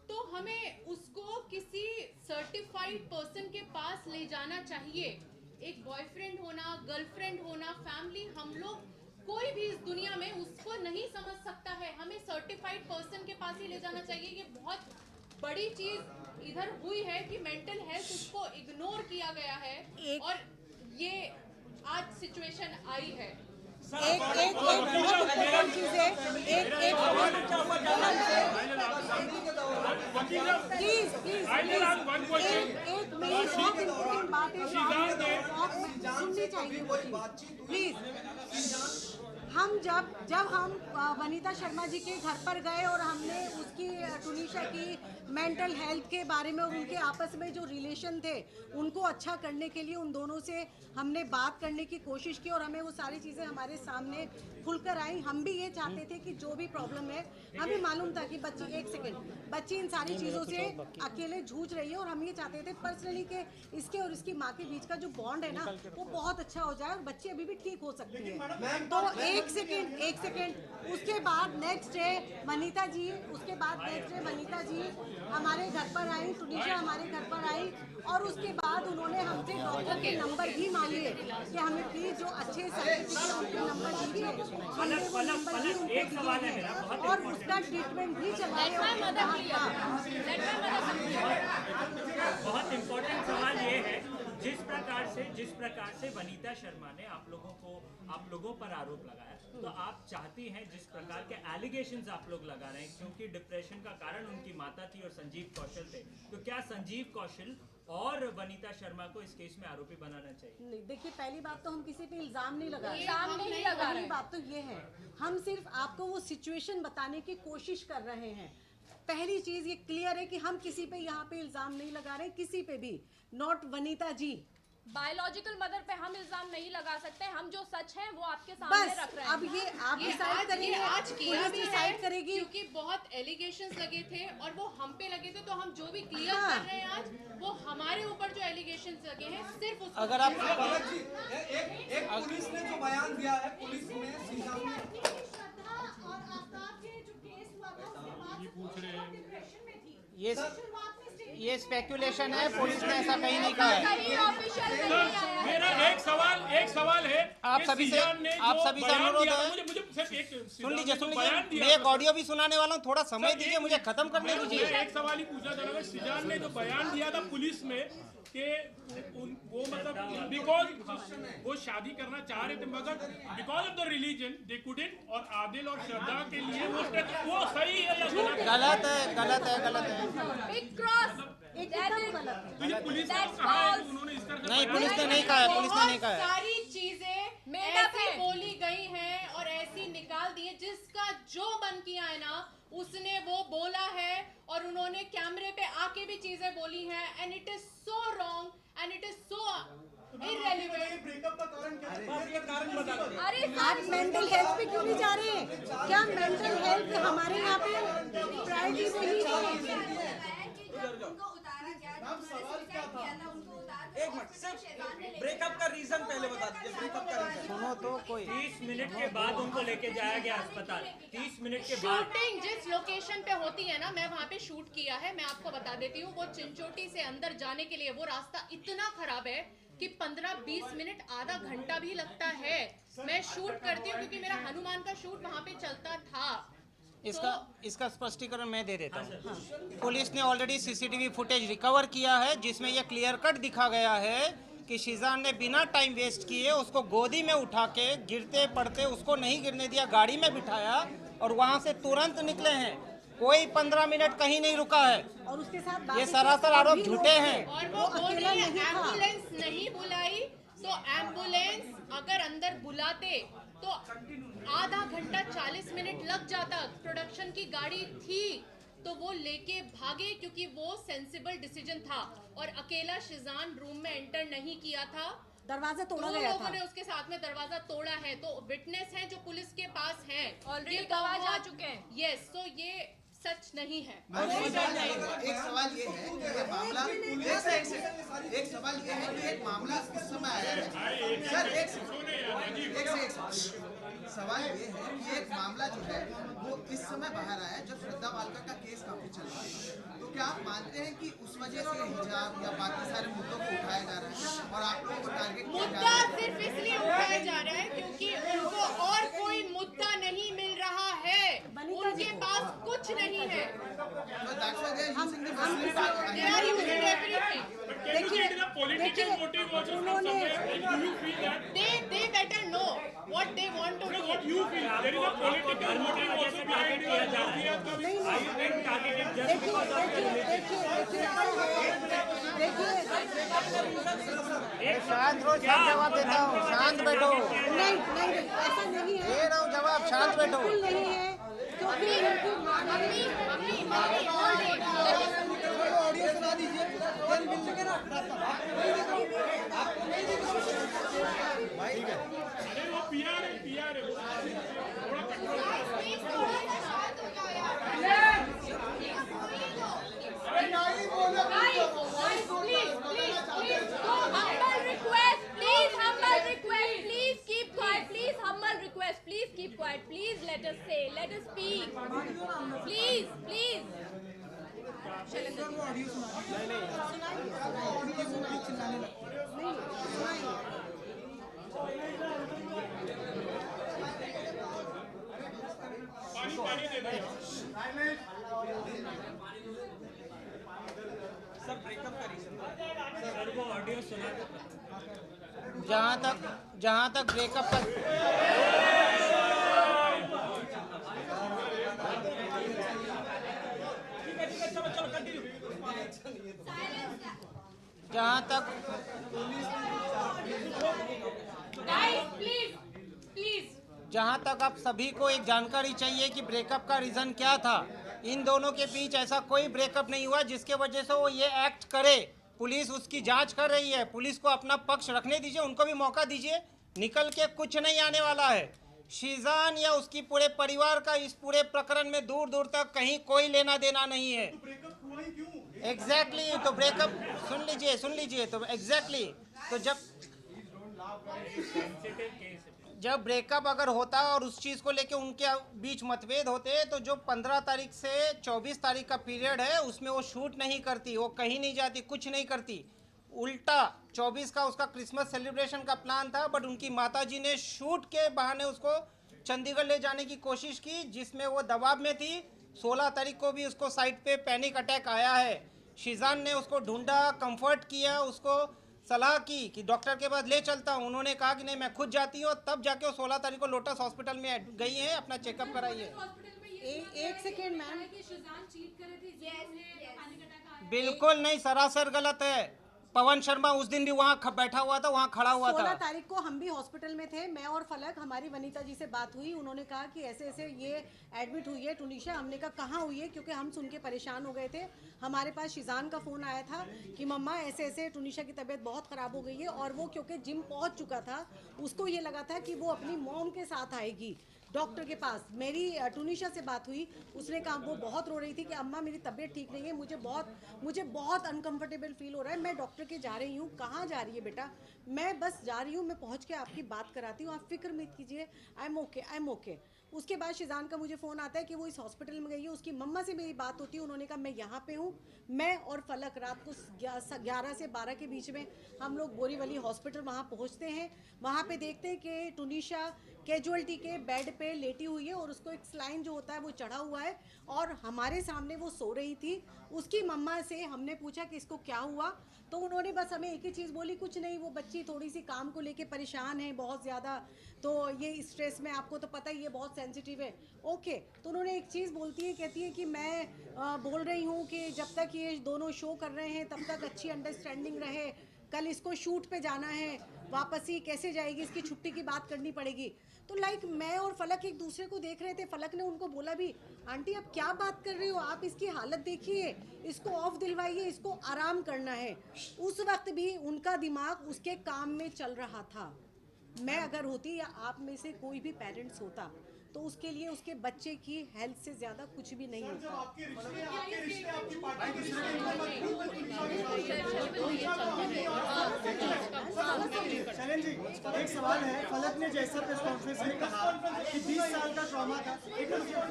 तो हमें उसको किसी सर्टिफाइड पर्सन के पास ले जाना चाहिए। एक बॉयफ्रेंड होना, गर्लफ्रेंड होना, फैमिली, हम लोग कोई भी इस दुनिया में उसको नहीं समझ सकता है, हमें सर्टिफाइड पर्सन के पास ही ले जाना चाहिए। ये बहुत बड़ी चीज इधर हुई है कि मेंटल हेल्थ उसको इग्नोर किया गया है और ये आज सिचुएशन आई है। एक बहुत इम्पोर्टेंट चीज है, एक प्लीज एक मेरी बहुत इम्पोर्टेंट बात है सुननी चाहिए प्लीज। हम जब हम वनीता शर्मा जी के घर पर गए और हमने उसकी टुनीशा की मेंटल हेल्थ के बारे में और उनके आपस में जो रिलेशन थे उनको अच्छा करने के लिए उन दोनों से हमने बात करने की कोशिश की और हमें वो सारी चीज़ें हमारे सामने खुलकर आई। हम भी ये चाहते थे कि जो भी प्रॉब्लम है, हमें मालूम था कि बच्ची इन सारी चीज़ों से अकेले जूझ रही है और हम ये चाहते थे पर्सनली कि इसके और इसकी माँ के बीच का जो बॉन्ड है ना वो बहुत अच्छा हो जाए और बच्ची अभी भी ठीक हो सकती है। तो एक सेकेंड उसके बाद नेक्स्ट डे वनीता जी हमारे घर पर आई, टुनीशा हमारे घर पर आई और उसके बाद उन्होंने हमसे डॉक्टर के नंबर भी मांगे कि हमें प्लीज जो अच्छे सर्टिफिकेट नंबर दीजिए, हमने वो नंबर भी उनको दिए और उसका ट्रीटमेंट भी चलाया। बहुत इम्पोर्टेंट सवाल ये है, जिस प्रकार से वनीता शर्मा ने आप लोगों पर आरोप लगाया, तो आप चाहती हैं जिस प्रकार के एलिगेशंस आप लोग लगा रहे हैं, क्योंकि डिप्रेशन का कारण उनकी माता थी और संजीव कौशल थे, तो क्या संजीव कौशल और वनीता शर्मा को इस केस में आरोपी बनाना चाहिए? नहीं, देखिए पहली बात तो हम किसी पे इल्जाम नहीं लगा रहे। पहली बात तो ये है, हम सिर्फ आपको वो सिचुएशन बताने की कोशिश कर रहे हैं। पहली चीज ये क्लियर है कि हम किसी पे यहाँ पे इल्जाम नहीं लगा रहे, किसी पे भी, not Vanita ji. Biological mother पे हम इल्जाम नहीं लगा सकते, हम जो सच है वो आपके सामने रख रहे हैं। अब ये आप डिसाइड करेंगे, आज किया पुलिस भी डिसाइड है, करेगी, क्योंकि बहुत एलिगेशंस लगे थे और वो हम पे लगे थे, तो हम जो भी क्लियर कर रहे हैं आज, वो हमारे ऊपर जो एलिगेशंस लगे हैं सिर्फ उसको अगर आप पलक जी, एक पुलिस ने जो बयान दिया है, पुलिस ने सीधा में श्रद्धा और आफ्ताब के जो केस हुआ था उसके बाद से बहुत डिप्रेशन में थी। शुरुआत में ये स्पेकुलेशन है, पुलिस ने ऐसा कहीं नहीं कहा है। मेरा एक सवाल है, आप सभी से अनुरोध है, मुझे सिर्फ एक सुन लीजिए, मैं एक ऑडियो भी सुनाने वाला हूँ, थोड़ा समय दीजिए, मुझे खत्म करने दीजिए। एक सवाल ही पूछना चाह रहा हूँ, सीजान ने जो बयान दिया था पुलिस में कि वो मतलब बिकॉज वो शादी करना चाह रहे थे मगर because of the religion they couldn't, और आदिल और श्रद्धा के लिए वो सही है या गलत है? बिग क्रॉस तो ये पुलिस ने कहा है कि उन्होंने इस तरह नहीं, पुलिस ने नहीं कहा है, पुलिस ने नहीं कहा है। सारी चीजें ऐसी बोली गई हैं और ऐसी निकाल दी है, जिसका जो मन किया है ना उसने वो बोला है और उन्होंने कैमरे पे आके भी चीजें बोली हैं, and it is so wrong and it is so irrelevant. Breakup का कारण क्या है? ये कारण बता दो। अरे आप मेंटल हेल्थ पे क्यों नहीं जा रहे हैं? क्या मेंटल हेल्थ हमारे यहाँ पे प्रायोरिटी नहीं है? एक मिनट, सिर्फ ब्रेकअप का रीजन पहले बता दीजिए, ब्रेकअप का रीजन। सुनो तो कोई 30 मिनट के बाद उनको लेके जाया गया अस्पताल, 30 मिनट के बाद। शूटिंग जिस लोकेशन पे होती है ना, मैं वहाँ पे शूट किया है, मैं आपको बता देती हूँ, वो चिंचोटी से अंदर जाने के लिए वो रास्ता इतना खराब है कि 15-20 मिनट आधा घंटा भी लगता है। मैं शूट करती हूँ क्योंकि मेरा हनुमान का शूट वहाँ पे चलता था। इसका स्पष्टीकरण मैं दे देता हूँ। पुलिस ने ऑलरेडी सीसीटीवी फुटेज रिकवर किया है, जिसमें यह क्लियर कट दिखा गया है कि शिजान ने बिना टाइम वेस्ट किए उसको गोदी में उठा के गिरते पड़ते उसको नहीं गिरने दिया, गाड़ी में बिठाया और वहाँ से तुरंत निकले हैं। कोई 15 मिनट कहीं नहीं रुका है और उसके साथ ये सरासर आरोप झूठे हैं। और वो बोली एम्बुलेंस नहीं बुलाई, तो एम्बुलेंस अगर अंदर बुलाते तो आधा घंटा 40 मिनट लग जाता। प्रोडक्शन की गाड़ी थी तो वो लेके भागे क्योंकि वो सेंसिबल डिसीजन था, और अकेला शिजान रूम में एंटर नहीं किया था, दरवाजा तोड़ा दो गया लोगों था। ने उसके साथ में दरवाजा तोड़ा है। तो विटनेस हैं जो पुलिस के पास हैं, ऑलरेडी गवाह जा चुके हैं। यस, तो ये सच नहीं है। एक सवाल ये है कि ये मामला एक सवाल ये है कि एक मामला इस समय आया है सर, एक सवाल ये है कि एक मामला जो है वो इस समय बाहर आया है जब श्रद्धा वालका का केस काफी चल रहा है, तो क्या आप मानते हैं कि उस वजह से हिजाब या बाकी सारे मुद्दों को उठाया जा रहा है और आप लोगों को टारगेट किया जा रहा है? मुद्दा सिर्फ इसलिए उठाया जा रहा है क्योंकि उनको और कोई मुद्दा नहीं मिल रहा है, उनके पास कुछ नहीं है। So that's why they are using the Muslim They are using everything. They better know what they want to do. शांत रहो, शांत जवाब देता हूँ, शांत बैठो। नहीं नहीं ऐसा नहीं है, दे रहा हूँ जवाब, शांत बैठो। बिल्कुल नहीं है क्योंकि उनकी मम्मी ऑडियो सुना दीजिए, फिर मिल सके ना। Please keep quiet. Please let us say. Let us speak. Please. जहाँ तक ब्रेकअप का जहाँ तक जहाँ तक आप सभी को एक जानकारी चाहिए कि ब्रेकअप का रीज़न क्या था। इन दोनों के बीच ऐसा कोई ब्रेकअप नहीं हुआ जिसके वजह से वो ये एक्ट करे। पुलिस उसकी जांच कर रही है, पुलिस को अपना पक्ष रखने दीजिए, उनको भी मौका दीजिए। निकल के कुछ नहीं आने वाला है। शीजान या उसकी पूरे परिवार का इस पूरे प्रकरण में दूर दूर तक कहीं कोई लेना देना नहीं है। एग्जैक्टली तो ब्रेकअप सुन लीजिए तो एग्जैक्टली तो जब ब्रेकअप अगर होता है और उस चीज़ को लेके उनके बीच मतभेद होते हैं तो जो 15 तारीख से 24 तारीख का पीरियड है उसमें वो शूट नहीं करती, वो कहीं नहीं जाती, कुछ नहीं करती। उल्टा 24 का उसका क्रिसमस सेलिब्रेशन का प्लान था, बट उनकी माताजी ने शूट के बहाने उसको चंडीगढ़ ले जाने की कोशिश की, जिसमें वो दबाव में थी। 16 तारीख को भी उसको साइट पे पैनिक अटैक आया है। शीजान ने उसको ढूंढा, कंफर्ट किया, उसको सलाह की कि डॉक्टर के पास ले चलता हूँ। उन्होंने कहा कि नहीं मैं खुद जाती हूँ, तब जाके वो 16 तारीख को लोटस हॉस्पिटल में गई हैं, अपना चेकअप कराई है। एक सेकेंड मैम, बिल्कुल नहीं, सरासर गलत है। पवन शर्मा उस दिन भी वहाँ बैठा हुआ था, वहाँ खड़ा हुआ था। 16 तारीख को हम भी हॉस्पिटल में थे, मैं और फलक, हमारी वनीता जी से बात हुई। उन्होंने कहा कि ऐसे ऐसे ये एडमिट हुई है टुनीशा। हमने कहा कहाँ हुई है, क्योंकि हम सुन के परेशान हो गए थे। हमारे पास शीजान का फ़ोन आया था कि मम्मा ऐसे ऐसे टुनीशा की तबीयत बहुत ख़राब हो गई है। और वो क्योंकि जिम पहुँच चुका था, उसको ये लगा था कि वो अपनी मॉम के साथ आएगी डॉक्टर के पास। मेरी टुनीशा से बात हुई, उसने कहा वो बहुत रो रही थी कि अम्मा मेरी तबीयत ठीक नहीं है, मुझे बहुत अनकंफर्टेबल फील हो रहा है, मैं डॉक्टर के जा रही हूँ। कहाँ जा रही है बेटा? मैं बस जा रही हूँ, मैं पहुँच के आपकी बात कराती हूँ, आप फिक्र मत कीजिए, आई एम ओके। उसके बाद शीजान का मुझे फ़ोन आता है कि वो इस हॉस्पिटल में गई है। उसकी मम्मा से मेरी बात होती है, उन्होंने कहा मैं यहाँ पे हूँ। मैं और फलक रात को 11 से 12 के बीच में हम लोग बोरीवली हॉस्पिटल वहाँ पहुँचते हैं। वहाँ पे देखते हैं कि टुनीशा कैजुअल्टी के बेड पे लेटी हुई है और उसको एक स्लाइन जो होता है वो चढ़ा हुआ है और हमारे सामने वो सो रही थी। उसकी मम्मा से हमने पूछा कि इसको क्या हुआ, तो उन्होंने बस हमें एक ही चीज़ बोली, कुछ नहीं, वो बच्ची थोड़ी सी काम को लेके परेशान है बहुत ज़्यादा, तो ये स्ट्रेस में, आपको तो पता ही है बहुत सेंसिटिव है। ओके, तो उन्होंने एक चीज़ बोलती है, कहती है कि मैं बोल रही हूँ कि जब तक ये दोनों शो कर रहे हैं तब तक अच्छी अंडरस्टैंडिंग रहे। कल इसको शूट पे जाना है, वापस ही कैसे जाएगी, इसकी छुट्टी की बात करनी पड़ेगी। तो मैं और फलक एक दूसरे को देख रहे थे। फलक ने उनको बोला भी, आंटी आप क्या बात कर रही हो, आप इसकी हालत देखिए, इसको ऑफ दिलवाइए, इसको आराम करना है। उस वक्त भी उनका दिमाग उसके काम में चल रहा था। मैं अगर होती या आप में से कोई भी पेरेंट्स होता तो उसके लिए उसके बच्चे की हेल्थ से ज़्यादा कुछ भी नहीं होता। आपके रिश्ते आपकी पार्टी के रिश्ते इतने मजबूत हैं तुनिशा के साथ। शैलेंद्र जी, एक सवाल है। फलक ने जैसा प्रेस कॉन्फ्रेंस में कहा कि 20 साल का ट्रॉमा था।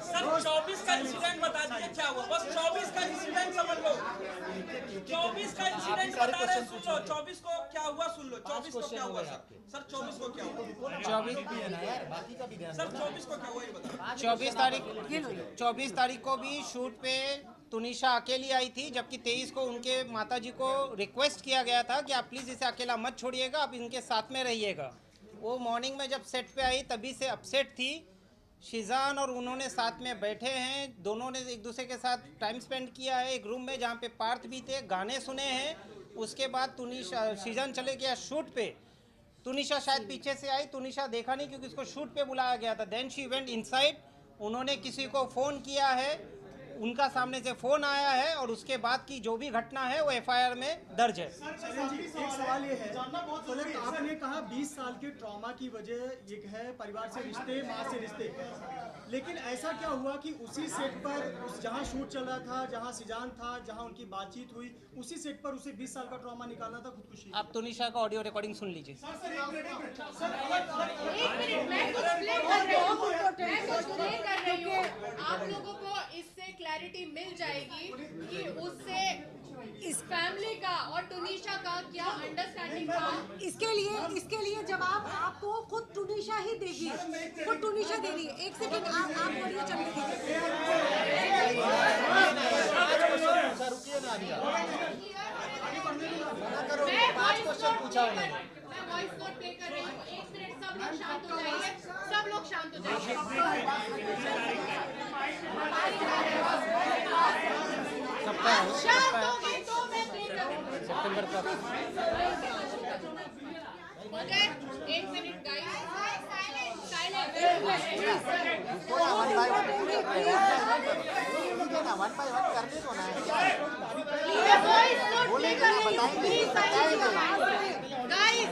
सर 24 का इंसिडेंट बता दीजिए क्या हुआ, बस 24 का इंसिडेंट समझ लो, 24 का इंसिडेंट बता रहे हैं, सुन लो 24 को क्या हुआ, सुन लो 24 को क्या हुआ सर 24 को क्या हुआ, 24 को क्या हुआ ये बताओ। 24 तारीख को भी शूट पे तुनिशा अकेली आई थी, जबकि 23 को उनके माताजी को रिक्वेस्ट किया गया था कि आप प्लीज़ इसे अकेला मत छोड़िएगा, आप इनके साथ में रहिएगा। वो मॉर्निंग में जब सेट पे आई तभी से अपसेट थी। शिजान और उन्होंने साथ में बैठे हैं, दोनों ने एक दूसरे के साथ टाइम स्पेंड किया है एक रूम में जहाँ पे पार्थ भी थे, गाने सुने हैं। उसके बाद शिजान चले गया शूट पे, तुनिशा शायद पीछे से आई, तुनिशा देखा नहीं क्योंकि उसको शूट पे बुलाया गया था। देन शी वेंट इनसाइड, उन्होंने किसी को फ़ोन किया है, उनका सामने से फ़ोन आया है और उसके बाद की जो भी घटना है वो एफआईआर में दर्ज है। एक सवाल ये है, फलक आपने कहा 20 साल के ट्रॉमा की वजह ये है परिवार से रिश्ते, माँ से रिश्ते, लेकिन ऐसा क्या हुआ कि उसी सेट पर जहाँ शूट चल रहा था, जहाँ सिजान था, जहाँ उनकी बातचीत हुई, उसी सेट पर उसे 20 साल का ट्रॉमा निकालना था खुदकुशी। आप तुनिशा का ऑडियो रिकॉर्डिंग सुन लीजिए। आप लोगों को इससे क्लैरिटी मिल जाएगी कि उससे इस फैमिली का और तुनिशा का क्या अंडरस्टैंडिंग था। इसके लिए जवाब आपको खुद तुनिशा ही देगी, खुद तुनिशा दे रही है। एक सेकंड आप ऑडियो चल दीजिए। मैं वॉइस नोट प्ले कर रही हूँ, 1 मिनट सब लोग शांत हो जाइए, सब लोग शांत हो जाइए। शांत हो गए तो मैं प्ले कर रही हूँ। हो गए 1 मिनट गाइस,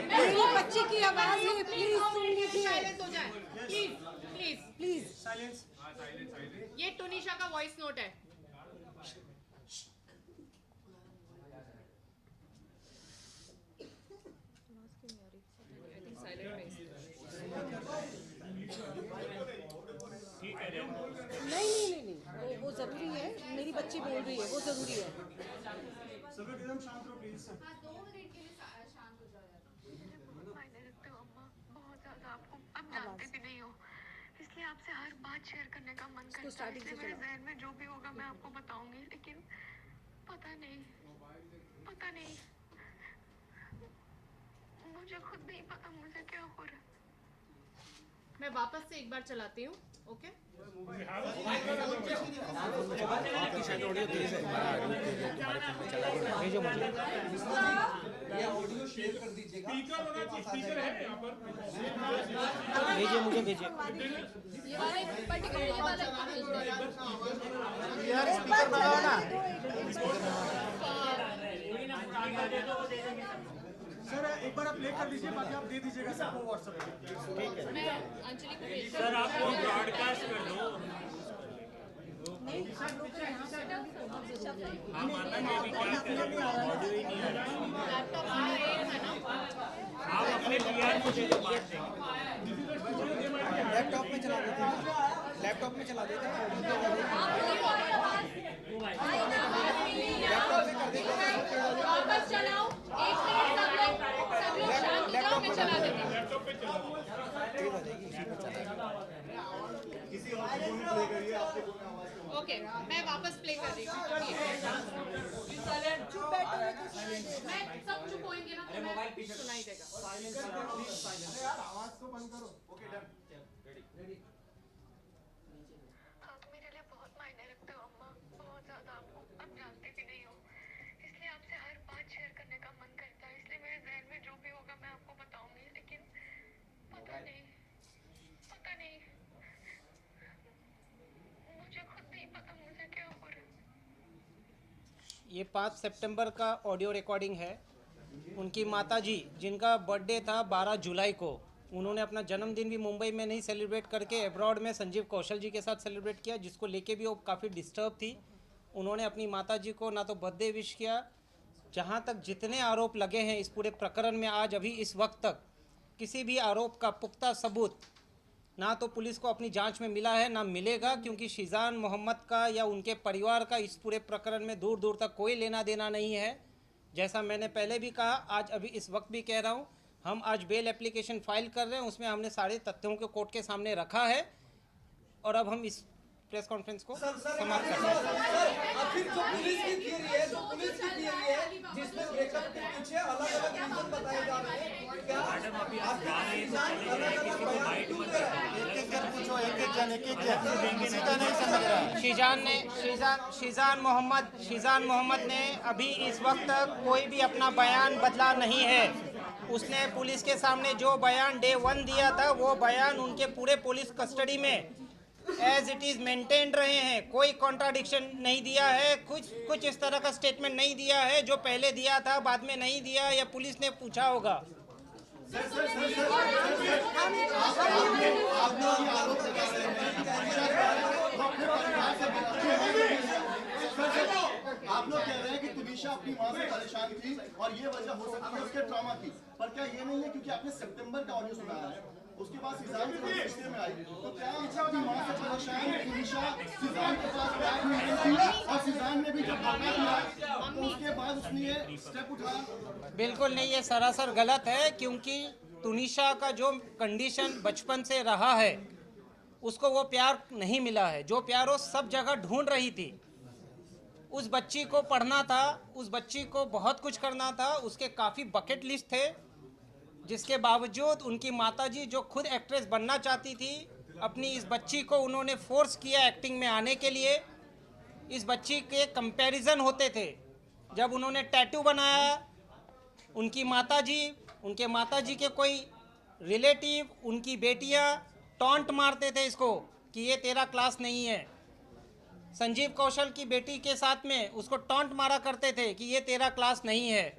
मेरी बच्ची की आवाज है, प्लीज सुन लीजिए। साइलेंस हो जाए प्लीज प्लीज साइलेंस। ये तुनिशा का वॉइस नोट है। नहीं, वो जरूरी है, मेरी बच्ची बोल रही है, वो जरूरी है। सब लोग एकदम शांत रहो प्लीज। अब जानते भी नहीं हो, इसलिए आपसे हर बात शेयर करने का मन करता है, इसलिए मेरे जहन में जो भी होगा मैं आपको बताऊंगी, लेकिन पता नहीं मुझे खुद नहीं पता मुझे क्या हो रहा है। मैं वापस से एक बार चलाती हूँ, ओके? ऑडियो शेयर कर दीजिएगा। स्पीकर है यहाँ पर, भेजिए, मुझे भेजिए। यार स्पीकर लगाओ ना। सर एक बार आप प्ले कर दीजिए, बाकी आप दे दीजिएगा सबको व्हाट्सएप पे। ठीक है। मैं अंजलि को भेज सर आपको ब्रॉडकास्ट कर दो। हाँ माता जी अभी क्या करें, ऑडियो ही नहीं आ रहा। लैपटॉप आ एक है ना, आप अपने पीआर को दे दो, बात देंगे। लैपटॉप में चला देते हैं, लैपटॉप में चला देते हैं। वापस चलाओ, 1 मिनट सब लोग शांत हो जाओ, मैं चला देती हूँ। लैपटॉप पे चलाओ। ओके, मैं वापस प्ले कर रही हूँ। मैं सब चुप होंगे ना तो मैं सुनाई देगा। आवाज को बंद करो। Okay done. आप मेरे लिए बहुत मायने रखते हो अम्मा, बहुत ज्यादा। आपको अब जानते भी नहीं हो, इसलिए आपसे हर बात शेयर करने का मन करता है, इसलिए मेरे जहन में जो भी होगा मैं आपको बताऊंगी, लेकिन पता नहीं मुझे खुद नहीं पता मुझे क्या हो रहा है। ये 5 सितंबर का ऑडियो रिकॉर्डिंग है। उनकी माताजी जिनका बर्थडे था 12 जुलाई को, उन्होंने अपना जन्मदिन भी मुंबई में नहीं सेलिब्रेट करके अब्रॉड में संजीव कौशल जी के साथ सेलिब्रेट किया, जिसको लेके भी वो काफ़ी डिस्टर्ब थी। उन्होंने अपनी माता जी को ना तो बर्थडे विश किया। जहाँ तक जितने आरोप लगे हैं इस पूरे प्रकरण में, आज अभी इस वक्त तक किसी भी आरोप का पुख्ता सबूत ना तो पुलिस को अपनी जांच में मिला है, ना मिलेगा, क्योंकि शिजान मोहम्मद का या उनके परिवार का इस पूरे प्रकरण में दूर दूर तक कोई लेना देना नहीं है। जैसा मैंने पहले भी कहा, आज अभी इस वक्त भी कह रहा हूँ, हम आज बेल एप्लीकेशन फाइल कर रहे हैं, उसमें हमने सारे तथ्यों को कोर्ट के सामने रखा है और अब हम इस प्रेस कॉन्फ्रेंस को समाप्त करते हैं। आखिर जो पुलिस की थियरी है, जिसमें ब्रेकअप के पीछे अलग-अलग रीजन बताए जा रहे हैं, क्या मैडम अभी आप जा रहे हैं तो चले जाइए, किसी को बाइट मत करिए, एक-एक जन पूछो, एक-एक जन किसी का नहीं समझ रहा है। शिजान मोहम्मद ने अभी इस वक्त तक कोई भी अपना बयान बदला नहीं है। उसने पुलिस के सामने जो बयान डे 1 दिया था, वो बयान उनके पूरे पुलिस कस्टडी में एज इट इज़ मेंटेन रहे हैं। कोई कॉन्ट्राडिक्शन नहीं दिया है, कुछ इस तरह का स्टेटमेंट नहीं दिया है जो पहले दिया था बाद में नहीं दिया, या पुलिस ने पूछा होगा। आप लोग कह रहे हैं कि तुनिशा अपनी मां से परेशान थी और ये वजह हो सकती है उसके ट्रॉमा की, पर क्या ये नहीं है क्योंकि आपने सितंबर का ऑडियो सुना है, उसके बाद सिजान के रिश्ते में आई, तो क्या अपनी मां से परेशान तुनिशा सिजान के पास बैठ नहीं थी और सिजान ने भी जब धोखा दिया तो उसके बाद उसने ये स्टेप उठाया? बिल्कुल नहीं, ये सरासर गलत है, क्योंकि तुनिशा का जो कंडीशन बचपन से रहा है उसको वो प्यार नहीं मिला है। जो प्यार वो सब जगह ढूंढ रही थी। उस बच्ची को पढ़ना था, उस बच्ची को बहुत कुछ करना था, उसके काफ़ी बकेट लिस्ट थे, जिसके बावजूद उनकी माताजी जो खुद एक्ट्रेस बनना चाहती थी, अपनी इस बच्ची को उन्होंने फोर्स किया एक्टिंग में आने के लिए। इस बच्ची के कंपैरिजन होते थे। जब उन्होंने टैटू बनाया, उनके माताजी के कोई रिलेटिव, उनकी बेटियां टॉन्ट मारते थे इसको कि ये तेरा क्लास नहीं है। संजीव कौशल की बेटी के साथ में उसको टॉन्ट मारा करते थे कि ये तेरा क्लास नहीं है।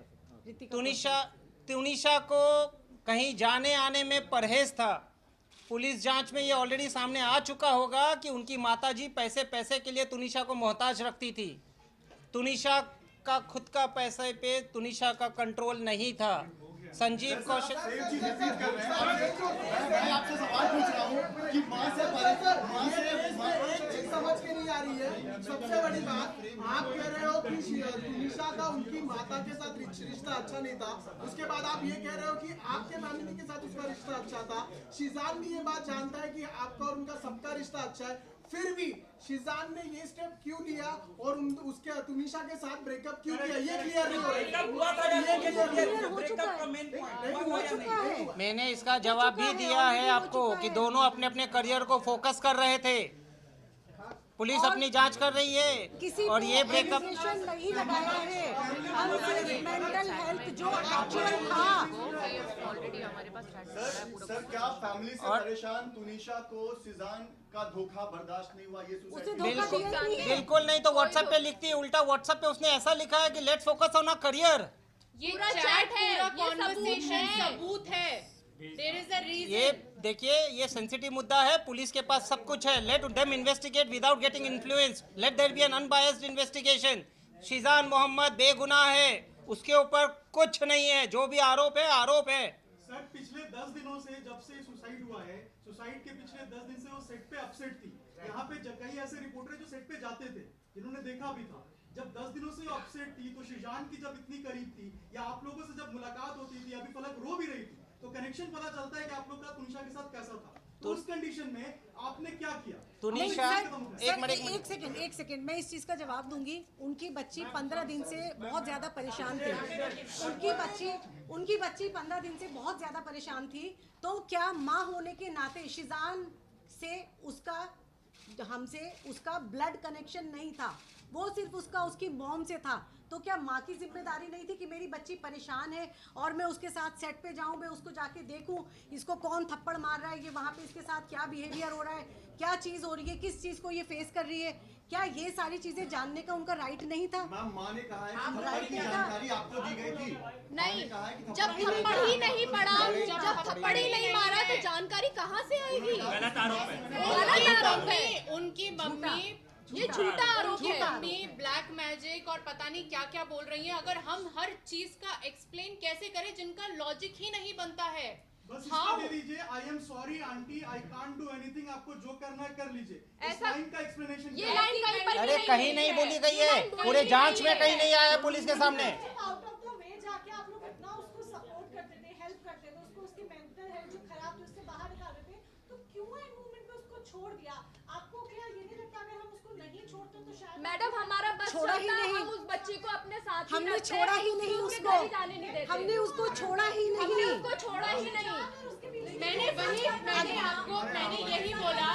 तुनिशा को कहीं जाने आने में परहेज था। पुलिस जांच में ये ऑलरेडी सामने आ चुका होगा कि उनकी माताजी पैसे के लिए तुनिशा को मोहताज रखती थी। तुनिशा का खुद का पैसे पे तुनिशा का कंट्रोल नहीं था। संजीव कौशल मैं आपसे सवाल पूछ रहा हूँ कि मां से समझ के नहीं आ रही है। सबसे बड़ी बात, आप कह रहे हो कि तुनिशा का उनकी माता के साथ रिश्ता अच्छा नहीं था, उसके बाद आप ये कह रहे हो कि आपके फैमिली के साथ उसका रिश्ता अच्छा था। शिजान भी ये बात जानता है कि आपका और उनका सबका रिश्ता अच्छा है, फिर भी शिजान ने ये स्टेप क्यों लिया और उसके तुनिशा के साथ ब्रेकअप क्यों किया, ये क्लियर नहीं हो रहा है। मैंने इसका जवाब भी दिया है आपको कि दोनों अपने अपने करियर को फोकस कर रहे थे। पुलिस अपनी जांच कर रही है और ये ब्रेकअप नहीं लगाया है। हम सिर्फ मेंटल हेल्थ जो एक्चुअल था। ऑलरेडी हमारे पास सर क्या फैमिली से परेशान तुनिशा को सिजान का धोखा बर्दाश्त नहीं हुआ, ये सुसाइड? बिल्कुल नहीं। तो व्हाट्सएप पे लिखती है उल्टा। व्हाट्सएप पे उसने ऐसा लिखा है कि let's focus on our career. ये चैट है, पूरा कॉन्वर्सेशन सबूत है। There is a reason. ये देखिए, ये सेंसिटिव मुद्दा है। पुलिस के पास सब कुछ है। Let them investigate without getting influenced. Let there be an unbiased investigation. Sheezan Mohammad बेगुनाह है, उसके ऊपर कुछ नहीं है। जो भी आरोप है, आरोप है। सर पिछले 10 दिनों से, जब से सुसाइड हुआ है, सुसाइड के पिछले 10 दिन से वो सेट पे अपसेट थी। यहाँ पे कई ऐसे रिपोर्टर जो सेट पे जाते थे, जिन्होंने देखा भी था। जब 10 दिनों से अपसेट थी, तो शिजान की जब इतनी करीब थी, या आप लोगों से जब मुलाकात होती थी, अभी फलक रो भी रही थी, तो कनेक्शन पता चलता है कि आप लोग का तुनिशा के साथ कैसा था। तो उस कंडीशन में आपने क्या किया? तुनिशा एक सेकंड मैं इस चीज का जवाब दूंगी। उनकी बच्ची 15 दिन से बहुत ज्यादा परेशान थी। उनकी बच्ची 15 दिन से बहुत ज्यादा परेशान थी। तो क्या माँ होने के नाते शिजान से उसका हमसे उसका ब्लड कनेक्शन नहीं था, वो सिर्फ उसकी मॉम से था। तो क्या माँ की जिम्मेदारी नहीं थी कि मेरी बच्ची परेशान है और मैं उसके साथ सेट पे जाऊं, मैं उसको जाके देखूं इसको कौन थप्पड़ मार रहा है, ये वहाँ पे इसके साथ क्या बिहेवियर हो रहा है, क्या चीज़ हो रही है, किस चीज़ को ये फेस कर रही है, क्या ये सारी चीजें जानने का उनका राइट नहीं था? मैम माँ ने कहा है कि थप्पड़ की जानकारी आपको दी गई थी। नहीं, जब थप्पड़ ही नहीं पड़ा, जब थप्पड़ ही नहीं मारा तो जानकारी कहाँ से आएगी? गलत आरोप है। गलत आरोप है। उनकी मम्मी, ये झूठा आरोप है। मम्मी ब्लैक मैजिक और पता नहीं क्या क्या बोल रही हैं। अगर हम हर चीज का एक्सप्लेन कैसे करें जिनका लॉजिक ही नहीं बनता है? बस इसका दे दीजिए, I am sorry aunty, I can't do anything, आपको जो करना है कर लीजिए। इस लाइन का एक्सप्लेनेशन ये लाइन कहीं पर अरे कहीं नहीं बोली गई है, पूरे जांच में कहीं नहीं आया पुलिस के सामने। आउट ऑफ द वे जाके आप लोग इतना उसको सपोर्ट करते थे, हेल्प करते थे, उसको उसकी मेंटल हेल्थ जो खराब थी उससे बाहर निकालते थे, तो क्यों एंड मूवमेंट पे उसको छोड़ दिया? आपको क्या ये नहीं लगता अगर हम उसको नहीं छोड़ते तो शायद मैडम हमारा बच्चा छोड़ा ही था, नहीं। हम उस बच्ची को अपने साथ ही हमने रखते छोड़ा हैं, ही नहीं उसके उसको, घर ही जाने नहीं देते। हमने उसको छोड़ा ही हमने नहीं। उसको छोड़ा ही नहीं। मैंने यही बोला,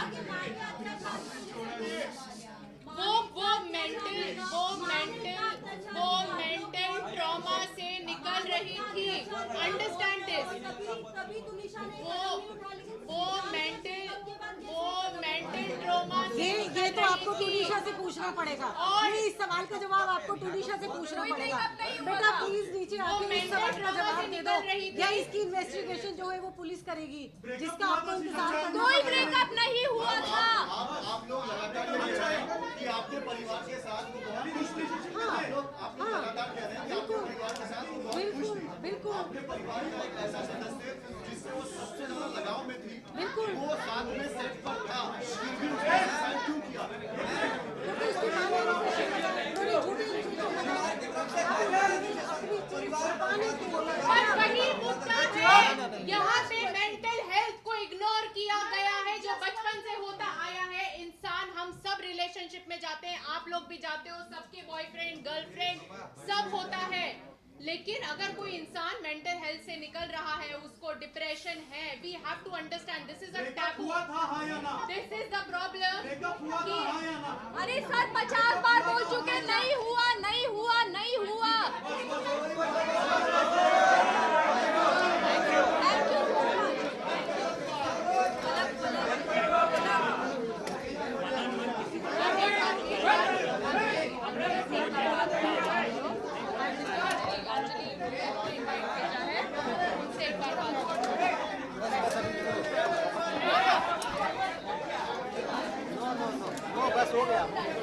वो मेंटल ट्रॉमा से निकल रही थी। Understand this. वो मेंटल ट्रॉमा ये तो आपको टूनिशा से पूछना पड़ेगा, और इस सवाल का जवाब आपको टूनिशा से पूछना पड़ेगा। बेटा प्लीज नीचे आके इस सवाल का जवाब दे दो, या इसकी इन्वेस्टिगेशन जो है वो पुलिस करेगी, जिसका आपको इंतजार करना कोई पड़ेगा। ब्रेकअप नहीं हुआ था। आप लोग लगातार ये कह रहे हैं कि आपके परिवार के साथ वो बहुत खुश थे। आप लोग लगातार कह रहे हैं कि आपके परिवार के साथ वो बहुत खुश थी। बिल्कुल आपके परिवार का एक ऐसा सदस्य जिससे वो सबसे ज्यादा लगाव में थी, बिल्कुल। वो साथ में सेट पर था, फिर भी उसने सुसाइड क्यों किया? क्योंकि उसकी माँ ने उसे थोड़ी झूठी और वही मुद्दा है, यहाँ पे मेंटल हेल्थ को इग्नोर किया गया है जो बचपन से होता आया है। इंसान, हम सब रिलेशनशिप में जाते हैं, आप लोग भी जाते हो, सबके बॉयफ्रेंड गर्लफ्रेंड सब होता है। लेकिन अगर कोई इंसान मेंटल हेल्थ से निकल रहा है, उसको डिप्रेशन है, we have to understand this is a taboo. हुआ था हाँ या ना? This is the problem. Breakup हुआ था हाँ या ना? अरे सर 50 बार बोल चुके, नहीं हुआ, नहीं हुआ, नहीं हुआ। बस हो गया।